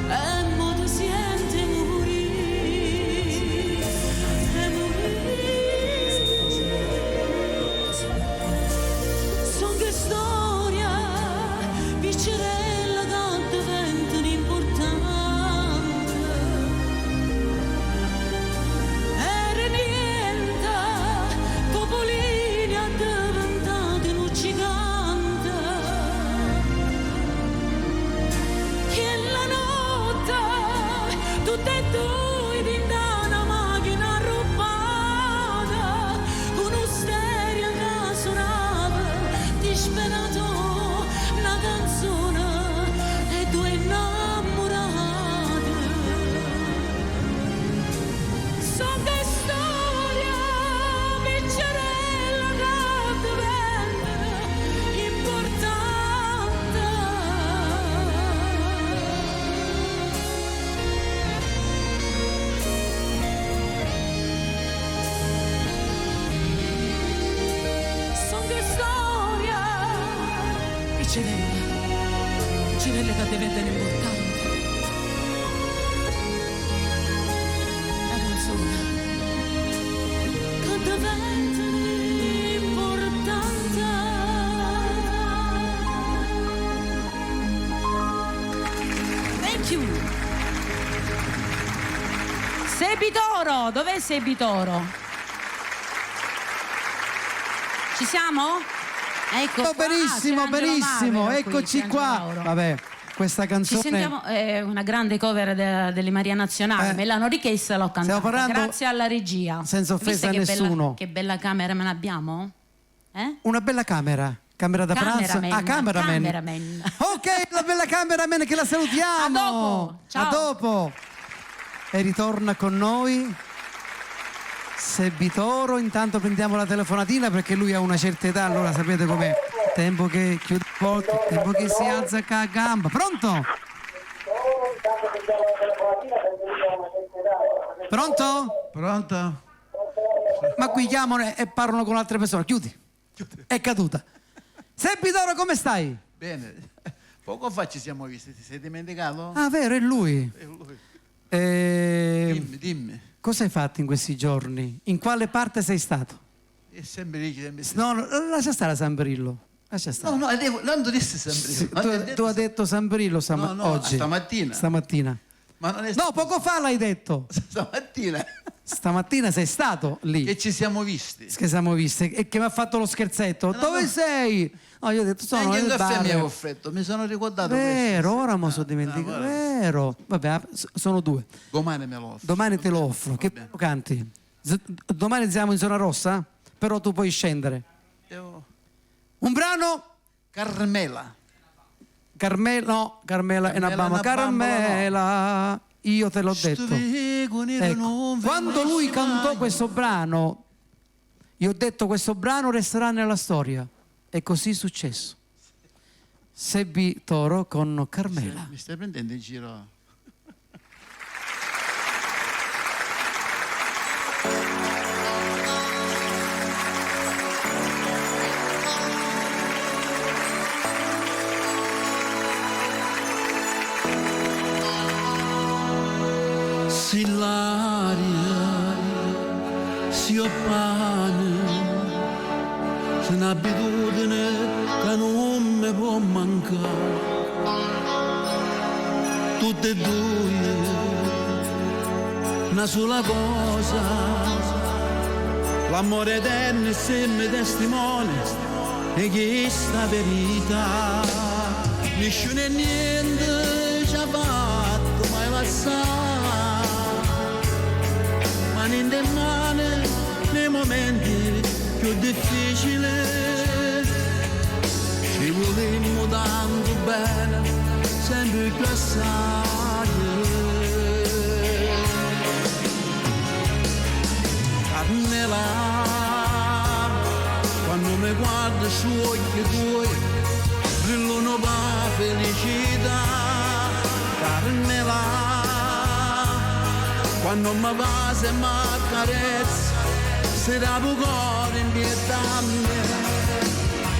E mo ti senti morire. Son che storia, piccerella che diventa importante. Era niente, Topolini è diventato un gigante. Che la notte, tutte e due dentro una macchina rubata, con un stereo che suonava, disperato, una canzone e due innamorati. Son che storia, piccerella che diventa importante. Son che storia, piccerella che diventa importante. La canzone che diventa importante. thank you. Sebitoro, dov'è Sebitoro? Ci siamo? Ecco qua. Benissimo, c'è Angelo benissimo, Mauro qui, eccoci c'è qua. Angelo Mauro. Vabbè, questa Ci canzone. sentiamo una grande cover delle Maria Nazionale. Me l'hanno richiesta e l'ho cantata. Stiamo parlando Grazie alla regia. senza offesa a Viste nessuno. Che bella cameraman abbiamo? Una bella camera. Camera da pranzo. Cameraman, Cameraman. cameraman. Ok, la bella cameraman che la salutiamo. A dopo. Ciao. A dopo. E ritorna con noi Sebitoro. Intanto prendiamo la telefonatina perché lui ha una certa età, allora sapete com'è. Tempo che chiude il volto, tempo che si alza a gamba. Pronto? Pronto? Pronto? Ma qui chiamano e parlano con altre persone. Chiudi. È caduta. Sebitoro, come stai? Bene. Poco fa ci siamo visti, ti sei dimenticato? Ah, vero, è lui. È lui. Dimmi. Cosa hai fatto in questi giorni? In quale parte sei stato? È sempre lì, sempre lì. No, lascia stare San Brillo. Lascia stare. No, non disse sempre lì. Tu hai detto San Brillo No, oggi. stamattina. Stamattina. Ma non è No, poco fa l'hai detto. stamattina. Stamattina sei stato lì. Che ci siamo visti. Che siamo visti. E che mi ha fatto lo scherzetto. Dove sei? No, io ho detto sono Anche nel un caffè bar. mi avevo offerto, mi sono ricordato Vero, ora mi sono dimenticato. Vero. Vabbè, sono due. Domani me lo offro. Domani te lo offro. Che canti? Domani siamo in zona rossa? Però tu puoi scendere. Un brano? Carmela. No, Carmela è una bamba. Carmela, io te l'ho detto. Ecco, quando lui cantò questo brano, io ho detto questo brano resterà nella storia. E così è successo. Sebbi Toro con Carmela. Mi stai prendendo in giro? Si l'aria si oppane, se un'abitudine che non mi può mancare. Tutte e due, una sola cosa, l'amore eterno è sempre testimone di questa verità. Nessuno e niente ci ha fatto mai passare, mani in mano nei momenti più difficili. Ci volemmo tanto bene, sempre più assai. Carmela, quando mi guardo sui occhi tuoi, brillano la felicità. Carmela, quando mi va e mi accarezza, se da cuore in pietà mia.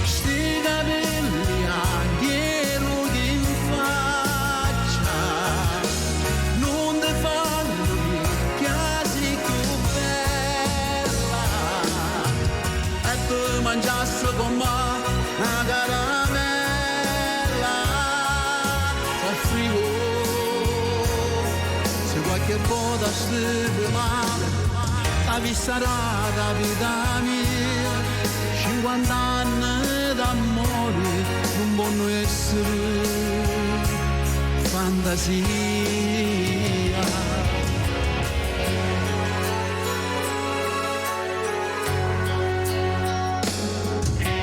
Sti capelli anche rughi in faccia, non ti fanno chiasi più bella. E tu mangiassi con me una caramella, soffrivo se qualche volta steve male. La vista rara vita mia, 50 anni d'amore non possono essere fantasia.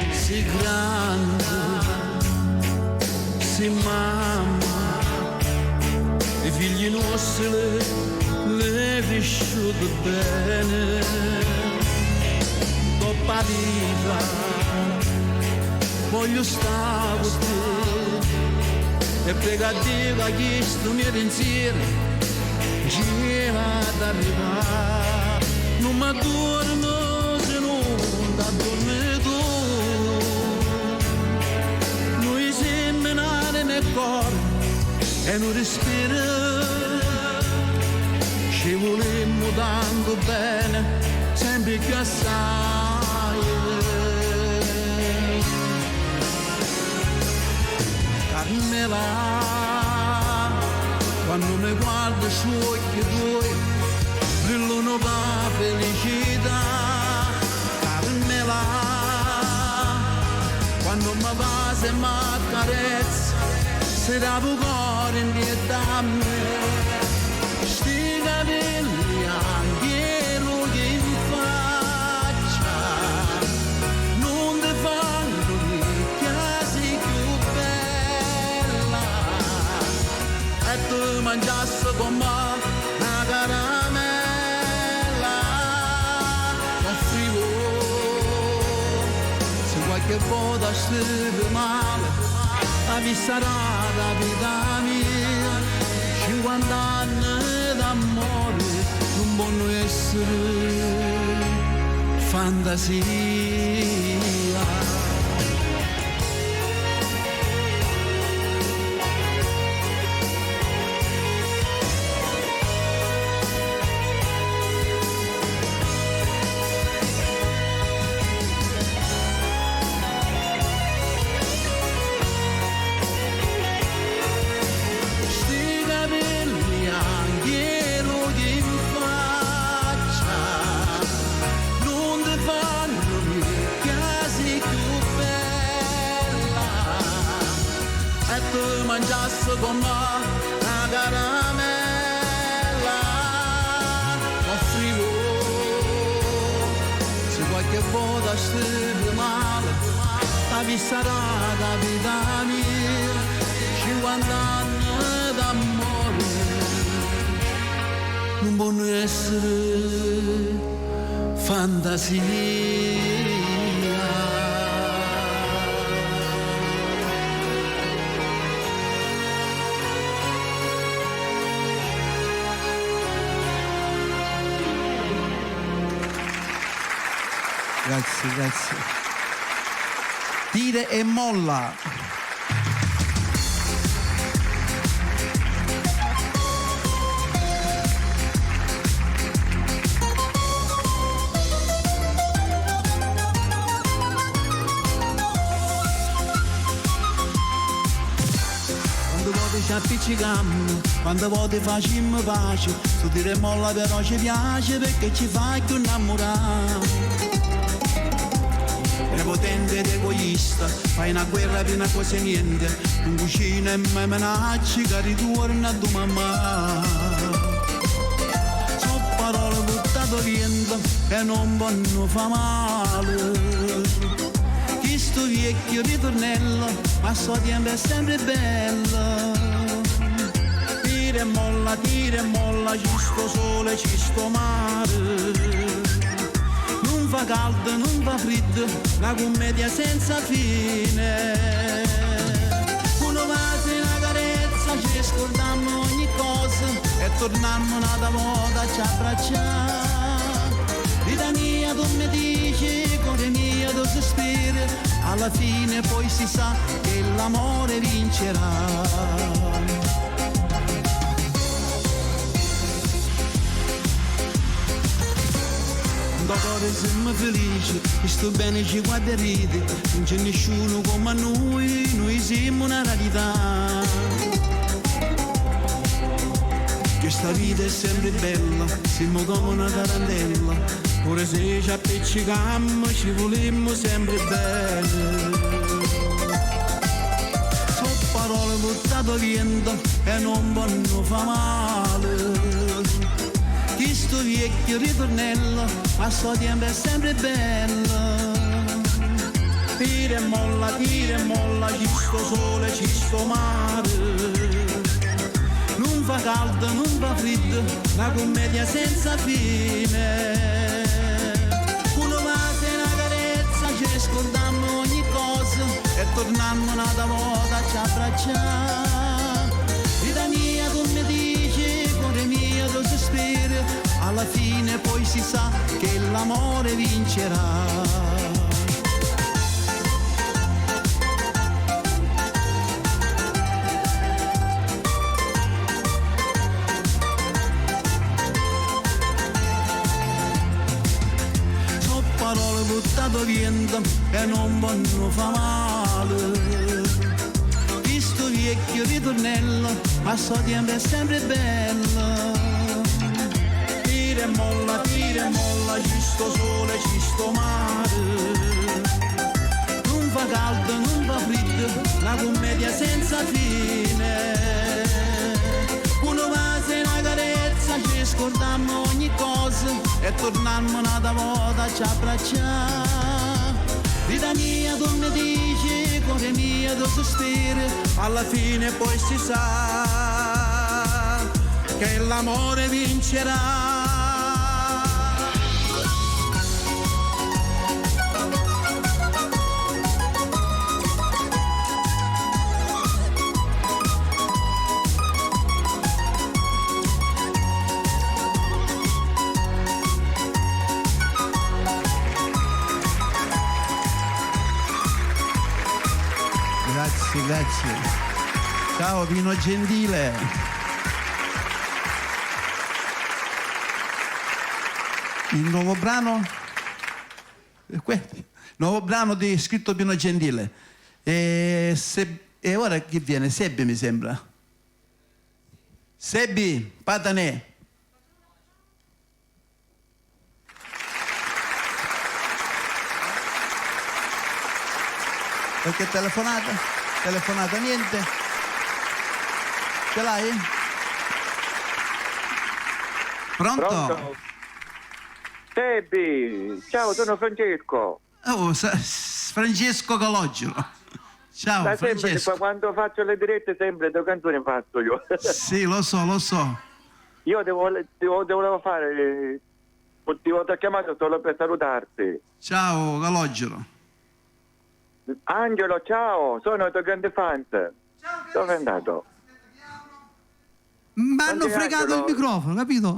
Si grande, si mamma, i figli nostri le vissuto bene, dopo la vita voglio stare con te e prega Dio che questo mio pensiero ci va ad arrivare. Non mi addormo se non ti addormi tu, noi siamo nati nel cuore e non respiro. Ci volemmo tanto bene, sempre più assai. Carmela, quando mi guardo sui occhi tuoi, brillano la felicità. Carmela, quando mi va e mi accarezza, se da cuore in pietà mia. Sti capelli anche rughi in faccia, non ti fanno chiasi più bella. E tu mangiassi con me una caramella, soffrivo se qualche volta steve male. La vista rara vita mia, 50 anni d'amore non possono essere fantasia. Sti capelli anche rughi in faccia, con una caramella, offrivo se qualche volta stai male, la vista da vita mia, 50 anni d'amore, non possono essere fantasia. Grazie, grazie. Tira e molla. Quando volte ci appiccicammo, quando volte facciamo pace, su tira e molla però ci piace perché ci fa più innamorare. Prepotente ed egoista, fai una guerra per una cosa niente, un cucina e mi minacci che ritorna a tua mamma. So parole buttate vento che non vanno fa male, chi sto vecchio ritornello, ma so tempo è sempre bello. Tira e molla, ci sto sole, ci sto mare. Non fa caldo, non fa freddo, la commedia senza fine. Uno va in una carezza, ci scordiamo ogni cosa e torniamo nata moda a ci abbracciare. Vita mia, tu mi dici, cuore mio, tu sospiri, alla fine poi si sa che l'amore vincerà. D'ora siamo felici, e sto bene ci guarda e ride, non c'è nessuno come noi siamo una rarità. Questa vita è sempre bella, siamo come una tarantella, pure se ci appiccicammo ci volemmo sempre bene. Sono parole buttate vento e non vanno fa male. Chi sto vecchio ritornello, ma sto tempo è sempre bello. Tira e molla, ci sto sole, ci sto mare. Non fa caldo, non fa freddo, la commedia senza fine. Uno va in una carezza, ci scordiamo ogni cosa e torniamo un'altra volta a ci abbracciare. Vita mia, tu mi dici, cuore mio, tu sospiri, alla fine poi si sa che l'amore vincerà. Sono parole buttate vento e non vanno fa male. Chi sto vecchio ritornello, ma sto tempo è sempre bello. Tira e molla, ci sto sole, ci sto mare. Non fa caldo, non fa freddo, la commedia senza fine. Uno va in una carezza, ci scordiamo ogni cosa e torniamo un'altra volta a ci abbracciare. Vita mia, tu mi dici, cuore mio, tu sospiri, alla fine poi si sa che l'amore vincerà. Grazie. Ciao Pino Gentile. Il nuovo brano di scritto Pino Gentile. E ora chi viene? Sebbi mi sembra. Sebbi, Patanè. Qualche telefonata? Telefonata niente? Ce l'hai? Pronto? Sebbi, ciao, sono Francesco. Oh, Francesco Calogero. Ciao, da sempre, Francesco. quando faccio le dirette sempre due canzoni faccio io. Sì, lo so. Io devo fare... Ti ho chiamato solo per salutarti. Ciao, Calogero. Angelo, ciao, sono il tuo grande fan. Dove è andato? Mi hanno fregato il microfono, capito?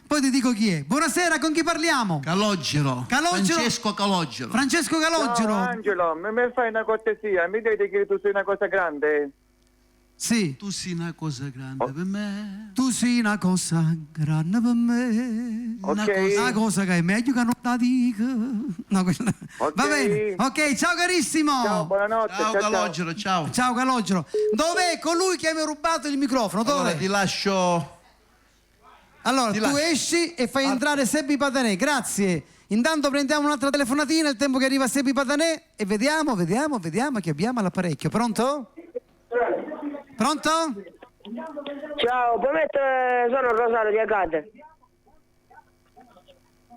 Poi ti dico chi è. Buonasera, con chi parliamo? Calogero. Francesco Calogero. Francesco Calogero. Ciao, Angelo, mi fai una cortesia? Mi devi che tu sei una cosa grande? Sì. Tu sei una cosa grande per me. Tu sei una cosa grande per me. Ok. Una cosa che è meglio che non la dica. No, quella... Ok. Va bene. Ok, ciao carissimo. Ciao, buonanotte. Ciao, Calogero, ciao. Ciao Calogero. Dov'è colui che mi ha rubato il microfono? Dov'è? Allora, ti lascio... Allora, tu esci e fai entrare Sebbi Patanè, grazie. Intanto prendiamo un'altra telefonatina, il tempo che arriva Sebbi Patanè e vediamo che abbiamo all'apparecchio. Pronto? Pronto? Ciao, puoi mettere... sono Rosario di Acate.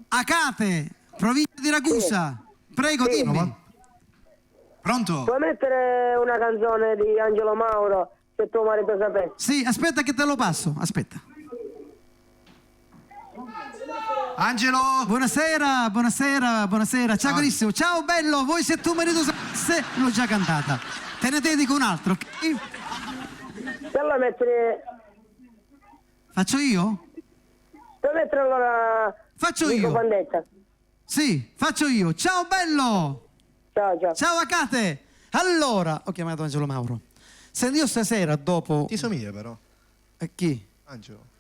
Acate, provincia di Ragusa. Prego, Sì. dimmi. Pronto? Puoi mettere una canzone di Angelo Mauro, se tuo marito sapesse? Sì, aspetta che te lo passo, aspetta. Angelo! Buonasera. Ciao carissimo. Ciao bello, voi se tu marito sapesse, l'ho già cantata. Te ne dedico un altro, ok? Se la mettere... Faccio io? Puoi mettere allora... Faccio Nico io. Pandetta. Sì, faccio io. Ciao bello! Ciao. Ciao Acate! Allora, ho chiamato Angelo Mauro. Se io stasera dopo... Ti somiglia però. Chi?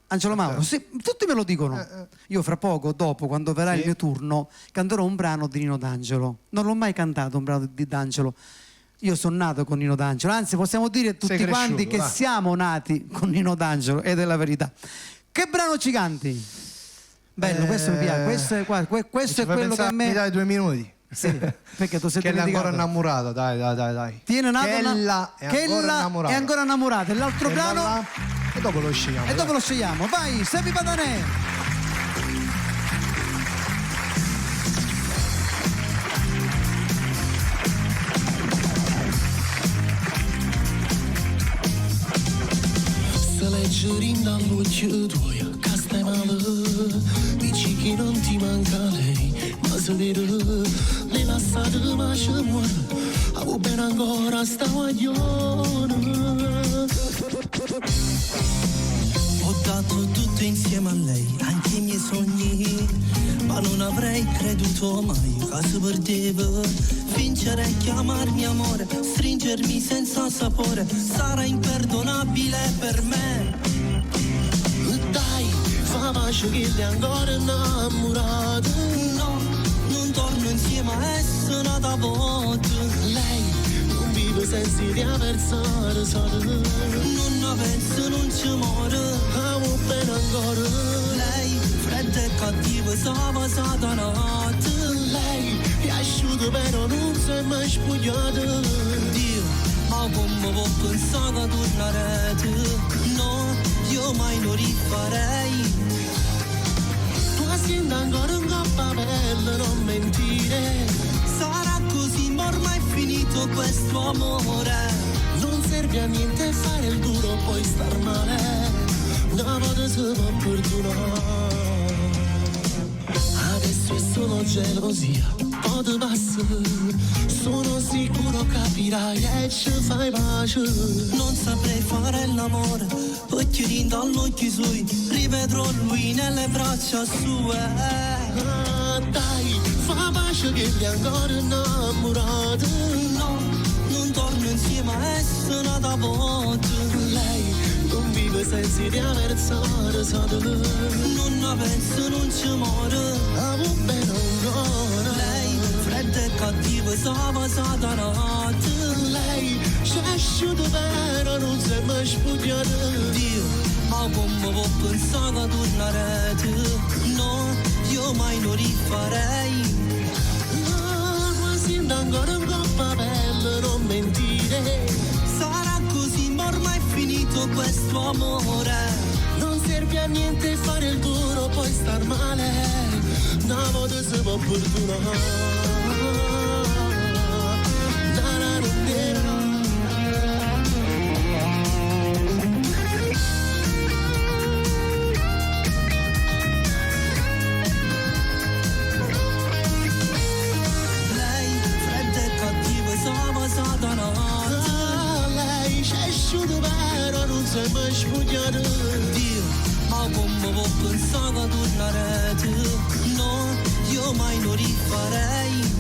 Angelo Mauro, sì, tutti me lo dicono. Io fra poco, dopo, quando verrà il mio turno, canterò un brano di Nino D'Angelo. Non l'ho mai cantato un brano di D'Angelo. Io sono nato con Nino D'Angelo, anzi possiamo dire tutti quanti che siamo nati con Nino D'Angelo, ed è la verità. Che brano ci canti? Bello, questo mi piace, questo è quello che a me... Mi dai 2 minuti? Sì, perché tu sei che è dimenticato. ancora innamorata, dai. Tiene Ella è ancora innamorata. E l'altro brano? E dopo lo scegliamo. Vai, Sebbi Patanè. Se leggeri dall'occhio tuo che stai male, dici che non ti manca lei, ma se vede le lasciate ma ci muore, avevo bene ancora sta guaglione. Ho dato tutto insieme a lei, anche i miei sogni, ma non avrei creduto mai che si perdeva. Vincere e chiamarmi amore, stringermi senza sapore, sarà imperdonabile per me. Dai, fa pace che ti ancora innamorato. No, non torno insieme a essere nata volta. Lei non vive senza di avversare solo. Non la penso, non ci muore, amo bene ancora. Lei, fredda e cattiva, stava satanata. Lei è asciutta però non si è mai spogliata. Dio, ma come può pensare a tornare? No, io mai lo rifarei. Tu senti ancora un coppa pelle, non mentire. Sarà così, ma ormai è finito questo amore. Non serve a niente fare il duro, poi star male. Una volta si può perdonare. Adesso è solo gelosia, poi ti passa. Sono sicuro capirai e ci fai pace. Non saprei fare l'amore, occhi dall'occhio suoi, rivedrò lui nelle braccia sue. Dai, fa pace che ti ancora innamorato. No, non torno insieme a essere nata volta. Lei non vive senza di avversare solo. Non la penso, non ci muore, amo bene ancora. Lei, fredda e cattiva, stava satanata. Lei, ci è asciutta però non si è mai spogliata. Dio, ma come può pensare a tornare? No, io mai lo rifarei. Ma sento ancora un coppa pelle, non mentire. Sarà così, ma ma ormai è finito questo amore. Non serve a niente fare il duro, poi star male. Una volta si può perdonare. Lei c'è asciutto però non si mai spugliato. Dio, ma come può pensare a tornare tu? No, io mai non rifarei.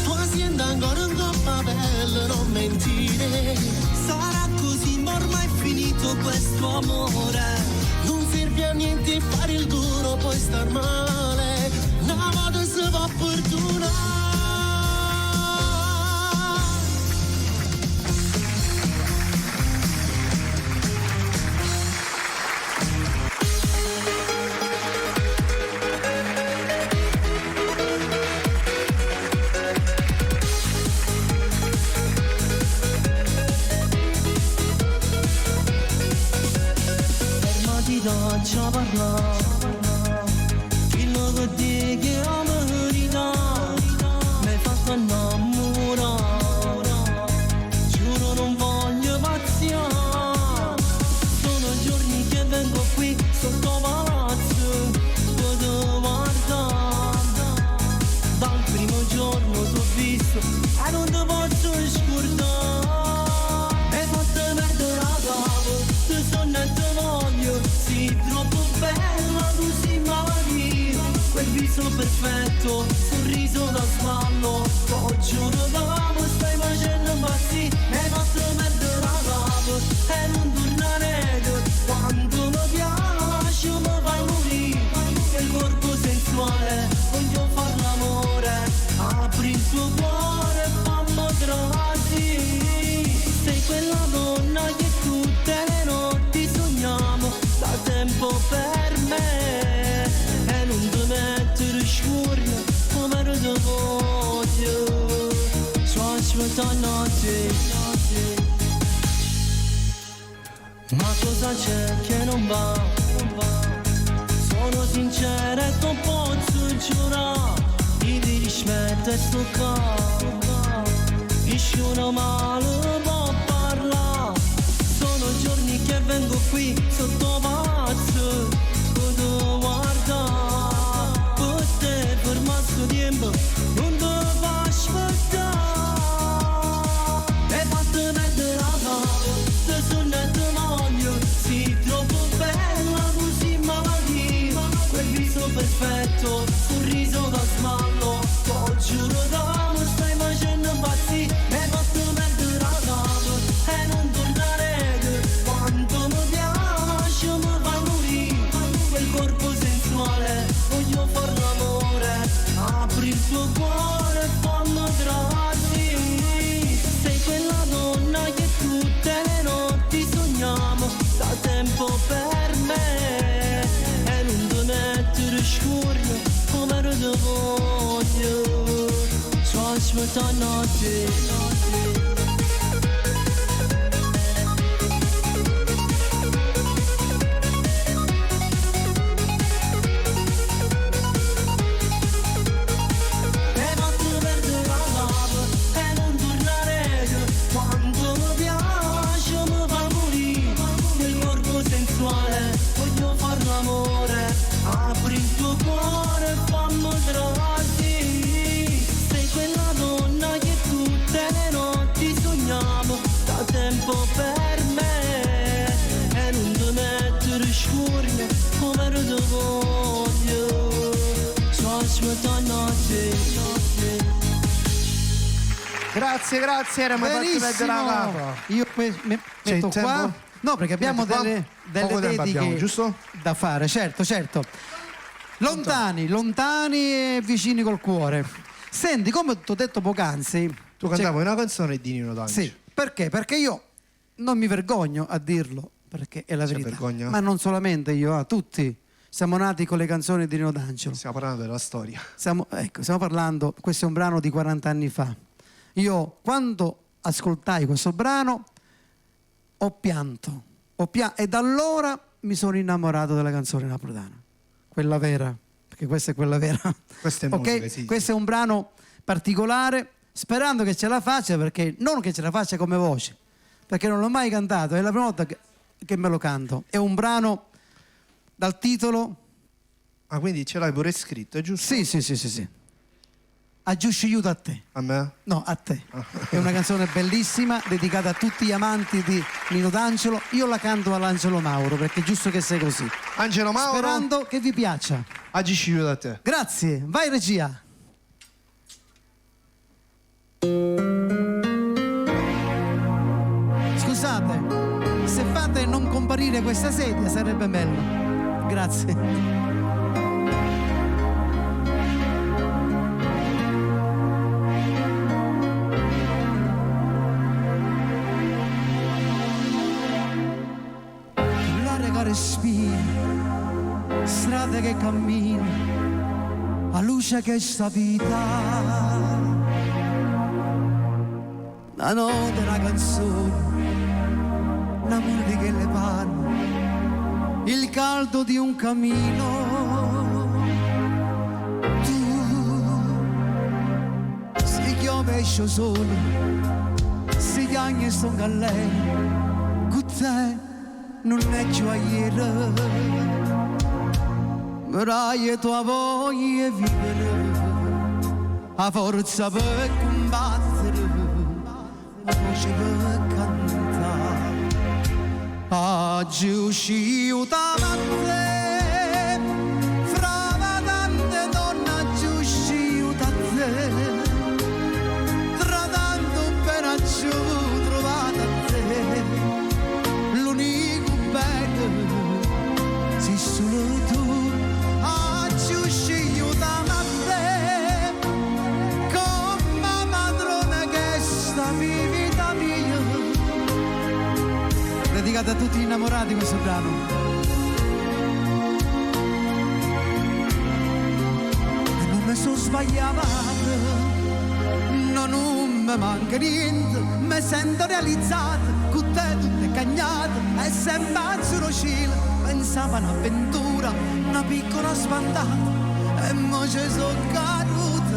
Tu senti ancora un coppa bella, non mentire. Sarà così, ma ormai è finito questo amore. Non serve a niente fare il duro, poi star male. Una volta si va perdonare. Lascia parlare, quello che dico è la verità, mi hai fatto innamorare, giuro non voglio pazziare, sono giorni che vengo qui sotto palazzo, potevo guardare, dal primo giorno t'ho visto e non ti posso scordare, mi hai fatto perdere la capo, ti sono e ti voglio. Troppo bella, tu sei malavita. Quel viso perfetto, sorriso da sballo. T'ho giuro d'amore, stai facendo impazzire. Mi hai fatto perdere la capo e non tornare più. Quando mi piace mi fai morire. Che il corpo sensuale, voglio far l'amore. Apri il tuo cuore e fammi trasì. Sei quella donna che tutte le notti sogniamo. Da tempo per me e non ti mettere scurna come lo ti voglio. Sto aspettando te. Ma cosa c'è che non va? Sono sincera e non posso giurare. Ti devi smettere sto qua. Nessuno male può parlare. Sono giorni che vengo qui sotto palazzo, potevo guardare, per te per mazzo tempo non te fa aspettare. Hai fatto perdere la capo, te sono e te voglio, sei troppo bella, così malativa, quel viso perfetto, sorriso da smallo, t'ho giuro d'amore, stai facendo impazzire, hai fatto perdere la capo e non tornare. Quanto mi piace mi fai morire. Quel corpo sensuale, voglio far l'amore. Apri il tuo cuore e fammi trasì. Sei quella donna che tutte le notti sogniamo. Da tempo per me e non ti mettere scurna come lo ti voglio. Sto aspettando te. Voglio far l'amore, apri il tuo cuore e fammi trasì. Sei quella donna che tutte le notti sogniamo. Da tempo per me e non ti mettere scurna come lo ti voglio. Sto aspettando te. Grazie, era benissimo. Io metto qua. No, perché abbiamo delle dediche giusto? Da fare, certo. Lontani e vicini col cuore. Senti, come ti ho detto poc'anzi, tu cantavi una canzone di Nino D'Angelo. Sì, perché? Perché io non mi vergogno a dirlo, perché è la verità. Vergogna? Ma non solamente io, tutti siamo nati con le canzoni di Nino D'Angelo. Stiamo parlando della storia. Stiamo parlando, questo è un brano di 40 anni fa. Io quando ascoltai questo brano ho pianto, e da allora mi sono innamorato della canzone napoletana, quella vera, perché questa è quella vera. Questa è musica, sì. Questo è un brano particolare, sperando che ce la faccia, perché non che ce la faccia come voce, perché non l'ho mai cantato, è la prima volta che me lo canto. È un brano dal titolo... Ah, quindi ce l'hai pure scritto, è giusto? Sì. A Giusciuto a te. A me? No, a te. È una canzone bellissima, dedicata a tutti gli amanti di Nino D'Angelo. Io la canto all'Angelo Mauro, perché è giusto che sia così. Angelo Mauro, sperando che vi piaccia. A Giusciuto a te. Grazie, vai regia. Scusate, se fate non comparire questa sedia sarebbe bello. Grazie. Respira, strade che cammina, a luce che sta vita, la notte, una canzone, l'amore che le parla, il caldo di un cammino. Tu si chiove esce solo, si chiagna e sto galera, con te non è gioiera, ma è tua voglia di vivere, a forza per combattere, a voce per cantare. Oggi uscita a te, fra tante donne, oggi uscita a te, tra tanto per aggiù trovata a te, l'unico sei solo tu, oggi uscito da te, come padrona che sta vita mia. Dedicata a tutti gli innamorati questo brano. E non mi sono sbagliata, non mi manca niente, mi sento realizzata, con te tutte cagnate, e sempre azzurro cielo, pensavo a un'avventura, una piccola spantata, e mo ci sono caduta.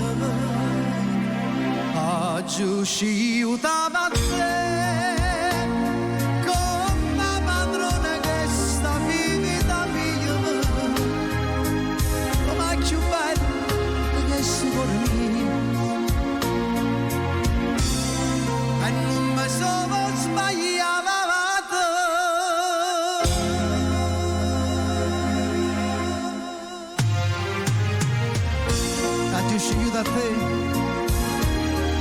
Oggi uscita da te, come padrona che sta vita mia, come più bello che si vuole mio. E non mi sono sbagliata, oggi scegliuto a te,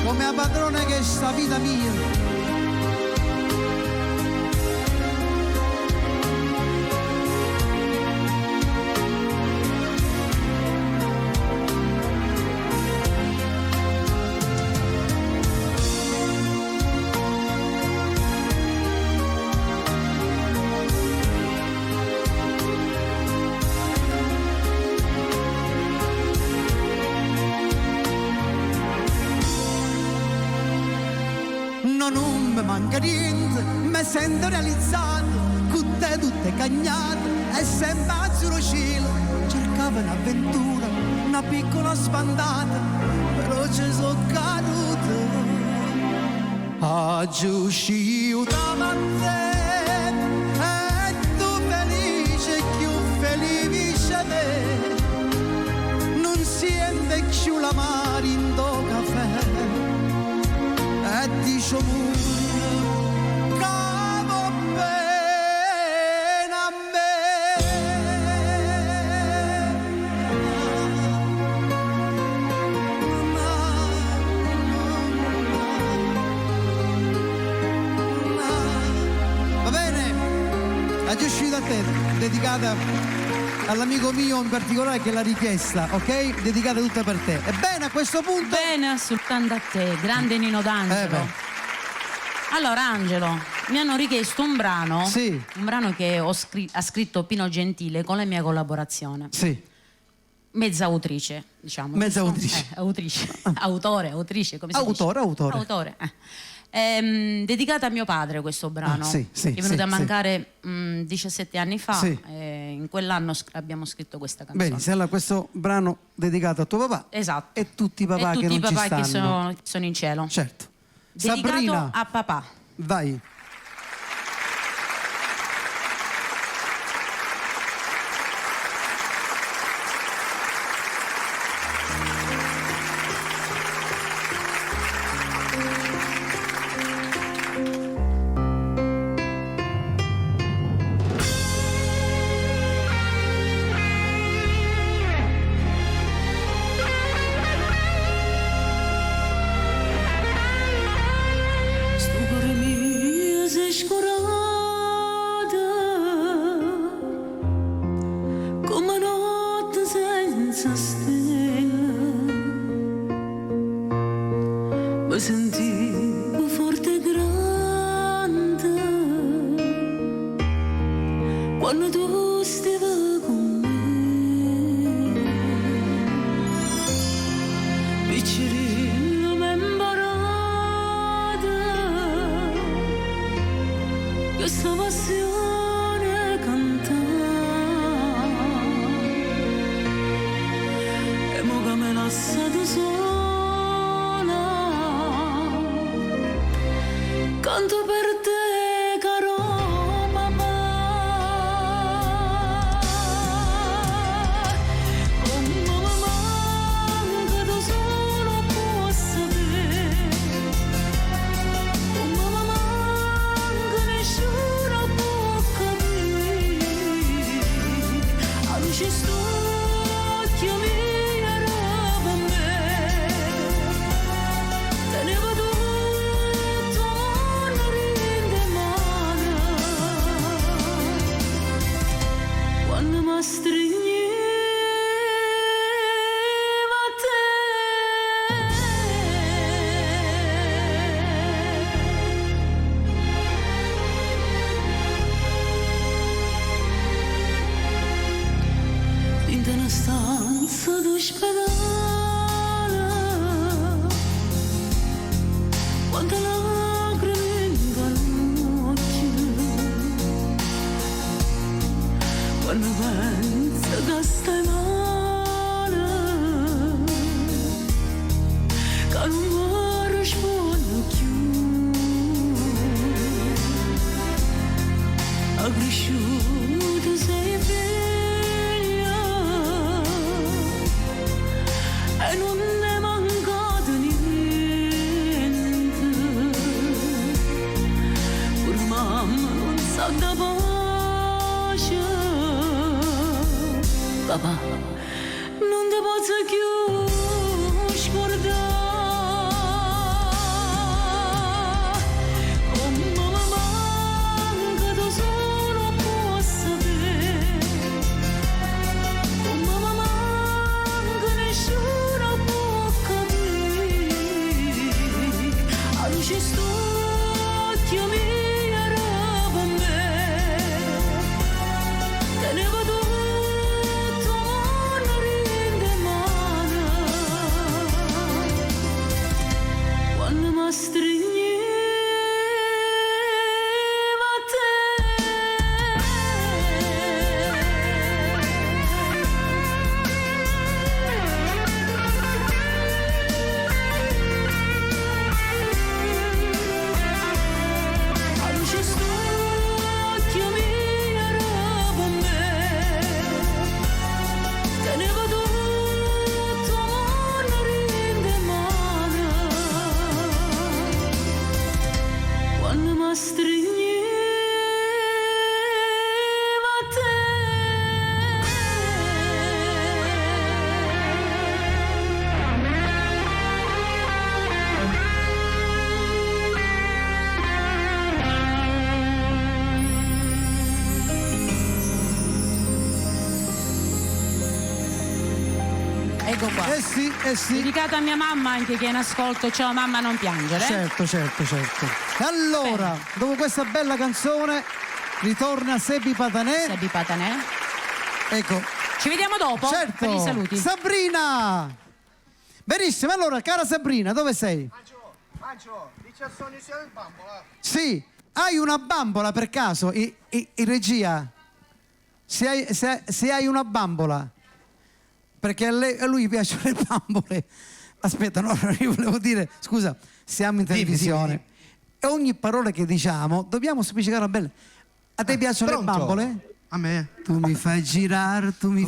come a padrone che sta vita mia. Non mi manca niente, mi sento realizzato, con te tutte cagnate, e sempre azzurro cielo, cercavo un'avventura, una piccola spandata, però ci sono caduta. Oggi uscito da te, e tu felice, più felice me, non sente più la mare in do caffè. E dice che va bene a me. Va bene? Oggi è uscita a te, dedicata all'amico mio in particolare che l'ha richiesta, ok? Dedicata tutta per te. Ebbene, a questo punto... Bene, soltanto a te, grande Nino D'Angelo. Allora, Angelo, mi hanno richiesto un brano, sì, un brano che ha scritto Pino Gentile con la mia collaborazione. Sì. Mezza autrice, diciamo. Mezza autrice. Autrice. Autore, autrice, come si dice? Autore. Autore. Dedicata a mio padre questo brano, sì, che è venuto a sì. mancare 17 anni fa. Sì. In quell'anno abbiamo scritto questa canzone. Bene, allora questo brano dedicato a tuo papà. Esatto. E tutti i papà e che tutti non i papà ci stanno. che sono in cielo. Certo. Dedicato Sabrina, a papà. vai. Sto cuore mio si è scurato come notte senza stelle. Mi sentivo forte e grande quando tu stavi con me. Piccerino mi imparata questa passione cantare, e mo che me lasciato sola, canto per te caro mamma. Oh mamma, manca tu solo può sapere. Oh mamma, manca nessuno può capire. A luce st'occhio mia roba a me, tenevo tutto non rende male. Quando mi stringeva a te, in una stanza d'ospedale, quante lacrime dall'occhio, quando penso che stai male, che non mi rispondo più. Ha cresciuto sei figlia e non è mancato niente. Pure mamma non sa da pace. Papà, non ti posso più scordare. Oh mamma, manca tu solo può sapere. Oh mamma, manca nessuno può capire. A luce st'occhio mia roba a me, tenevo tutto non rende male. Quando mi stringeva a te, a luce st'occhio mia roba a me, tenevo tutto non rende male. Quando mi stringeva a te. Ecco qua. Eh sì. Dedicato a mia mamma, anche che è in ascolto. Ciao mamma, non piangere. Certo. Allora, dopo questa bella canzone, ritorna Sebi Patanè. Sebi Patanè. Ecco. Ci vediamo dopo Certo. per i saluti. Sabrina! Benissimo, allora, cara Sabrina, dove sei? Angelo, dici al sogno sia il bambola. Sì, hai una bambola per caso? In regia? Se hai una bambola, perché a lui piacciono le bambole. Aspetta, no, io volevo dire, scusa, siamo in televisione e ogni parola che diciamo dobbiamo spiccicare bene. A te piacciono le bambole? A me. Tu mi fai girare, come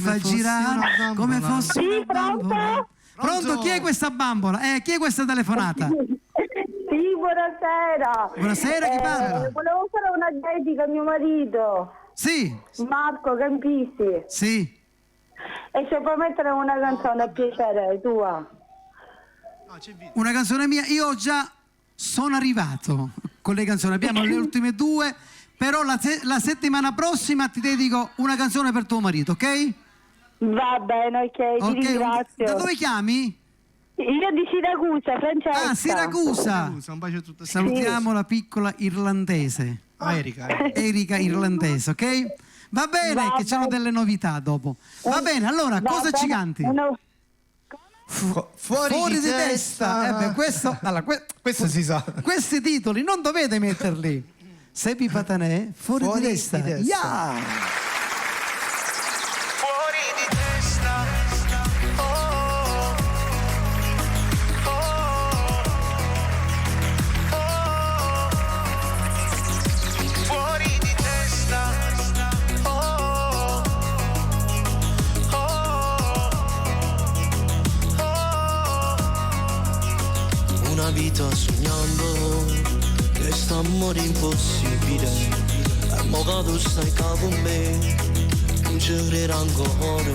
fossi una bambola. Pronto? Chi è questa bambola? Chi è questa telefonata? Sì, buonasera. Buonasera, chi parla? Volevo fare una dedica a mio marito. Sì. Marco Campisti. Sì. E se puoi mettere una canzone a piacere tua. Una canzone mia, io già sono arrivato con le canzoni, abbiamo le ultime due, però la settimana prossima ti dedico una canzone per tuo marito, ok? Va bene, ok, ti ringrazio. Da dove chiami? Io di Siracusa, Francesca. Ah, Siracusa. Un bacio a tutte. Salutiamo la piccola irlandese. Erika irlandese, ok? Va bene, che c'hanno delle novità dopo. Va bene, allora, cosa ci canti? Fuori di testa. Questo si sa. Questi titoli non dovete metterli. Sepi Patanè, fuori di testa. Yeah. Fuori di testa. Oh, oh, oh. Fuori di testa. Oh, oh. Una vita sognando questo amore impossibile, e mo che tu stai qua con me non ci credo ancora.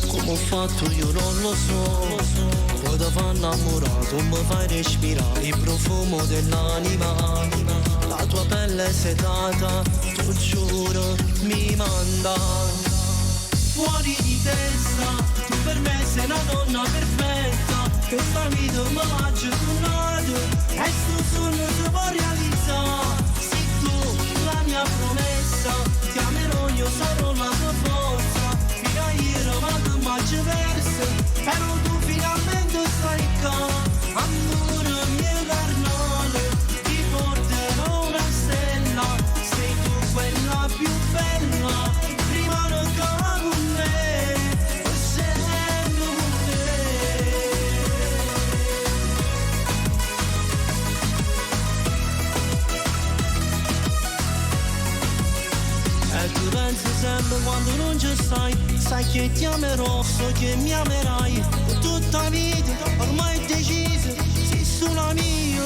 Come ho fatto io non lo so, poi ti fa innamorato, mi fai respirare il profumo dell'anima. La tua pelle sedata, tu giuro, mi manda fuori di testa. Tu per me sei una donna perfetta, questa vita mi ha aggiornato e sto sogno si può realizzare. Sei tu la mia promessa, ti amerò, io sarò la tua forza. Fino a ieri ma tu mi perse, però tu finalmente stai qua. Amore mio carnale, ti porterò una stella. Sei tu quella più bella, rimane qua con me, sempre con te. E tu pensi sempre quando non ci stai, sai che ti amerò, so che mi amerai per tutta vita, ormai è decisa, sei sulla mia.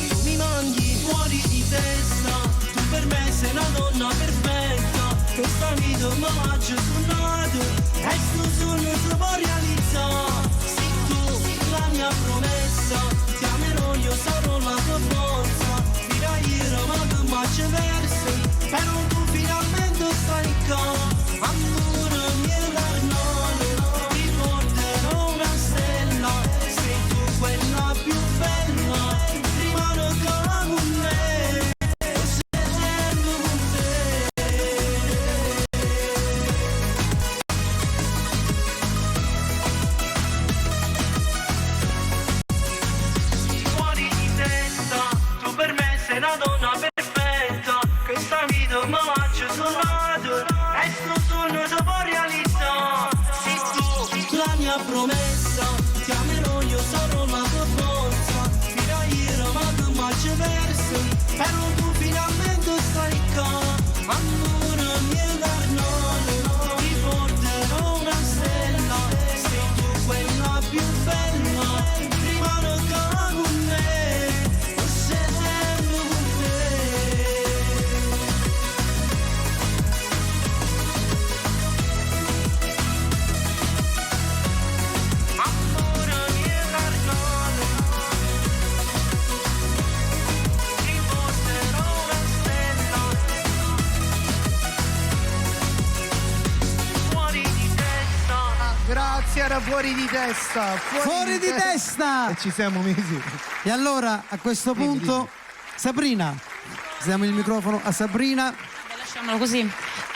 Tu mi mangi fuori di testa, tu per me sei una donna perfetta, questa vita mi ha aggiornato e sto sogno si può realizzare. Sei tu la mia promessa, ti amerò, io sarò la tua forza. Fino a ieri ma tu mi ci perse, però tu finalmente stai qua. Amore mio carnale, ti porterò una stella. Sei tu quella più bella, rimane qua con me, sempre con te. Fuori di testa, tu per me sei una donna perfetta, questa vita mi ha aggiornato e sto sogno si può realizzare. Sei tu la mia promessa, ti amerò, io sarò la tua forza. Fino a ieri ma tu mi ci perse, però tu finalmente stai qua. Amore mio carnale, ti porterò una stella. Sei tu quella più bella, rimane qua con me, sempre con te. Amore mio carnale, ti porterò una stella. Fuori di testa. Grazie, era fuori di testa. Fuori di testa! E ci siamo mesi. E allora a questo punto, Sabrina, diamo il microfono a Sabrina. Lasciamolo così.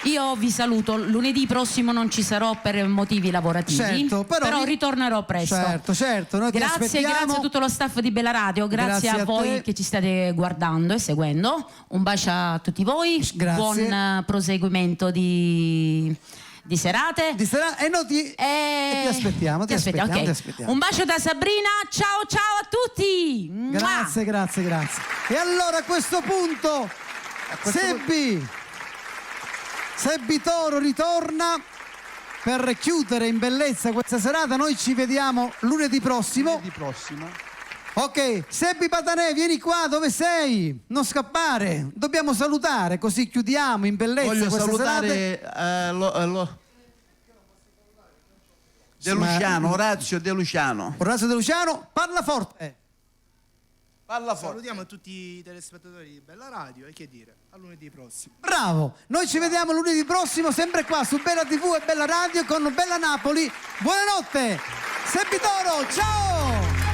Io vi saluto, lunedì prossimo non ci sarò per motivi lavorativi, Certo, però ritornerò presto. Certo, noi ti Grazie aspettiamo. a tutto lo staff di Bella Radio, grazie a voi te. che ci state guardando e seguendo. Un bacio a tutti voi, Grazie. buon proseguimento di serate. E ti aspettiamo, ti aspettiamo, ok. ti aspettiamo. Un bacio da Sabrina, ciao a tutti. Grazie. E allora a questo punto Sebbi Toro ritorna per chiudere in bellezza questa serata. Noi ci vediamo lunedì prossimo. Ok, Sebbi Patanè, vieni qua, dove sei? Non scappare, dobbiamo salutare, così chiudiamo in bellezza Voglio questa salutare De Luciano, Orazio De Luciano. Parla forte. Salutiamo tutti i telespettatori di Bella Radio e che dire, a lunedì prossimo. Bravo, noi ci vediamo lunedì prossimo sempre qua su Bella TV e Bella Radio con Bella Napoli. Buonanotte, Sebbi Toro, ciao!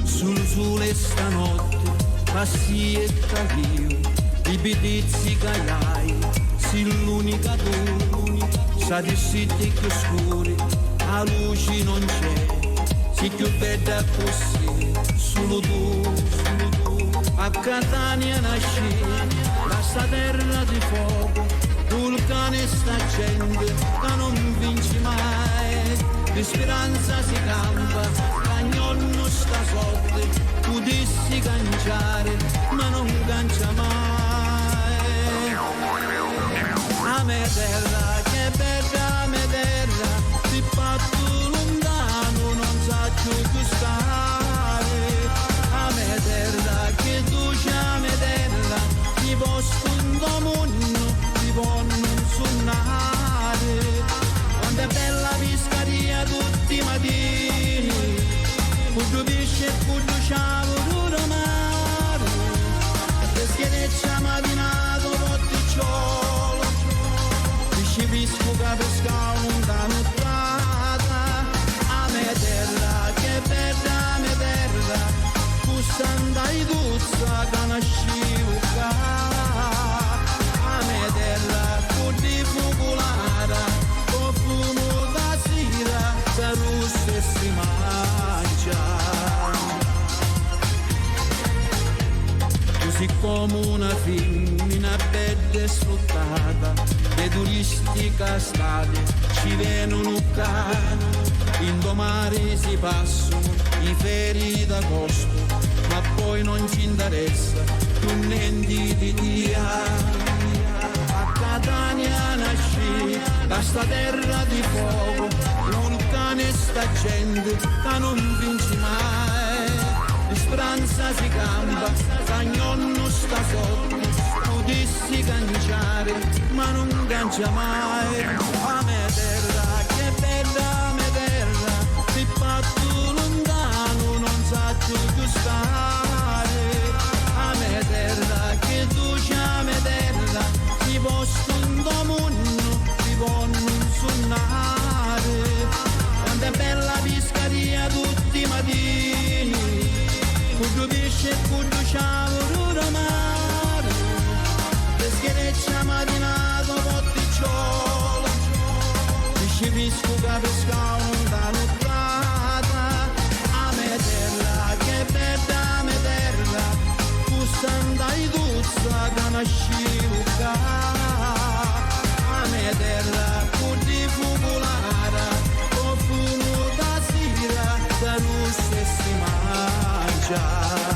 Sul sole stanotte passi e io, i bidizzi cagliai, si l'unica tu, sa di sitti più scuri, a luci non c'è, si più bella così, solo tu, a Catania nasci, la sta terra di fuoco, vulcane sta gente, che non vinci mai, di speranza si campa, cagnollo sta sotto, tu dissi canciare, ma non cancia mai. A me terra, che bella me terra, si fatto lontano, non sa più stare. A me terra, che tu c'è me terra, ti posto un domunno, ti voglio suonare. Quando è bella piscaria tutti i mattini, Puddu pesce e puddu ciavo duro mare, e schieneccia matinato potticciolo, pesce pisco che pescavo da nottata. A me terra, che bella me terra, cussanda i tuzza che nascivo qua. A me terra, puddi fuculata, con fumo da sera, da russo e si mangia. Così come una femmina bella e sfruttata, le turisti castate ci vengono qua, indomani si passano i feri d'agosto, ma poi non ci interessa più niente di dia. A Catania nasci, da sta terra di fuoco, vulcane sta gente che non vinci mai. Di speranza si campa, cagnollo sta sotto, tu dissi canciare, ma non cancia mai. A me terra, che bella me terra, si fatto lontano, non sa più stare. A me terra, che tu c'è me terra, ti posto un domunno, ti voglio suonare. Quando è bella piscaria tutti i mattini, Puddu pesce e puddu ciavo duro mare, le schieneccia matinato potticciolo, pesce pisco che pescavo da nottata. A me terra, che bella me terra, cussanda i tuzza che nascivo qua. A me terra, puddi fuculata, con fumo da sera, da russo e si mangia.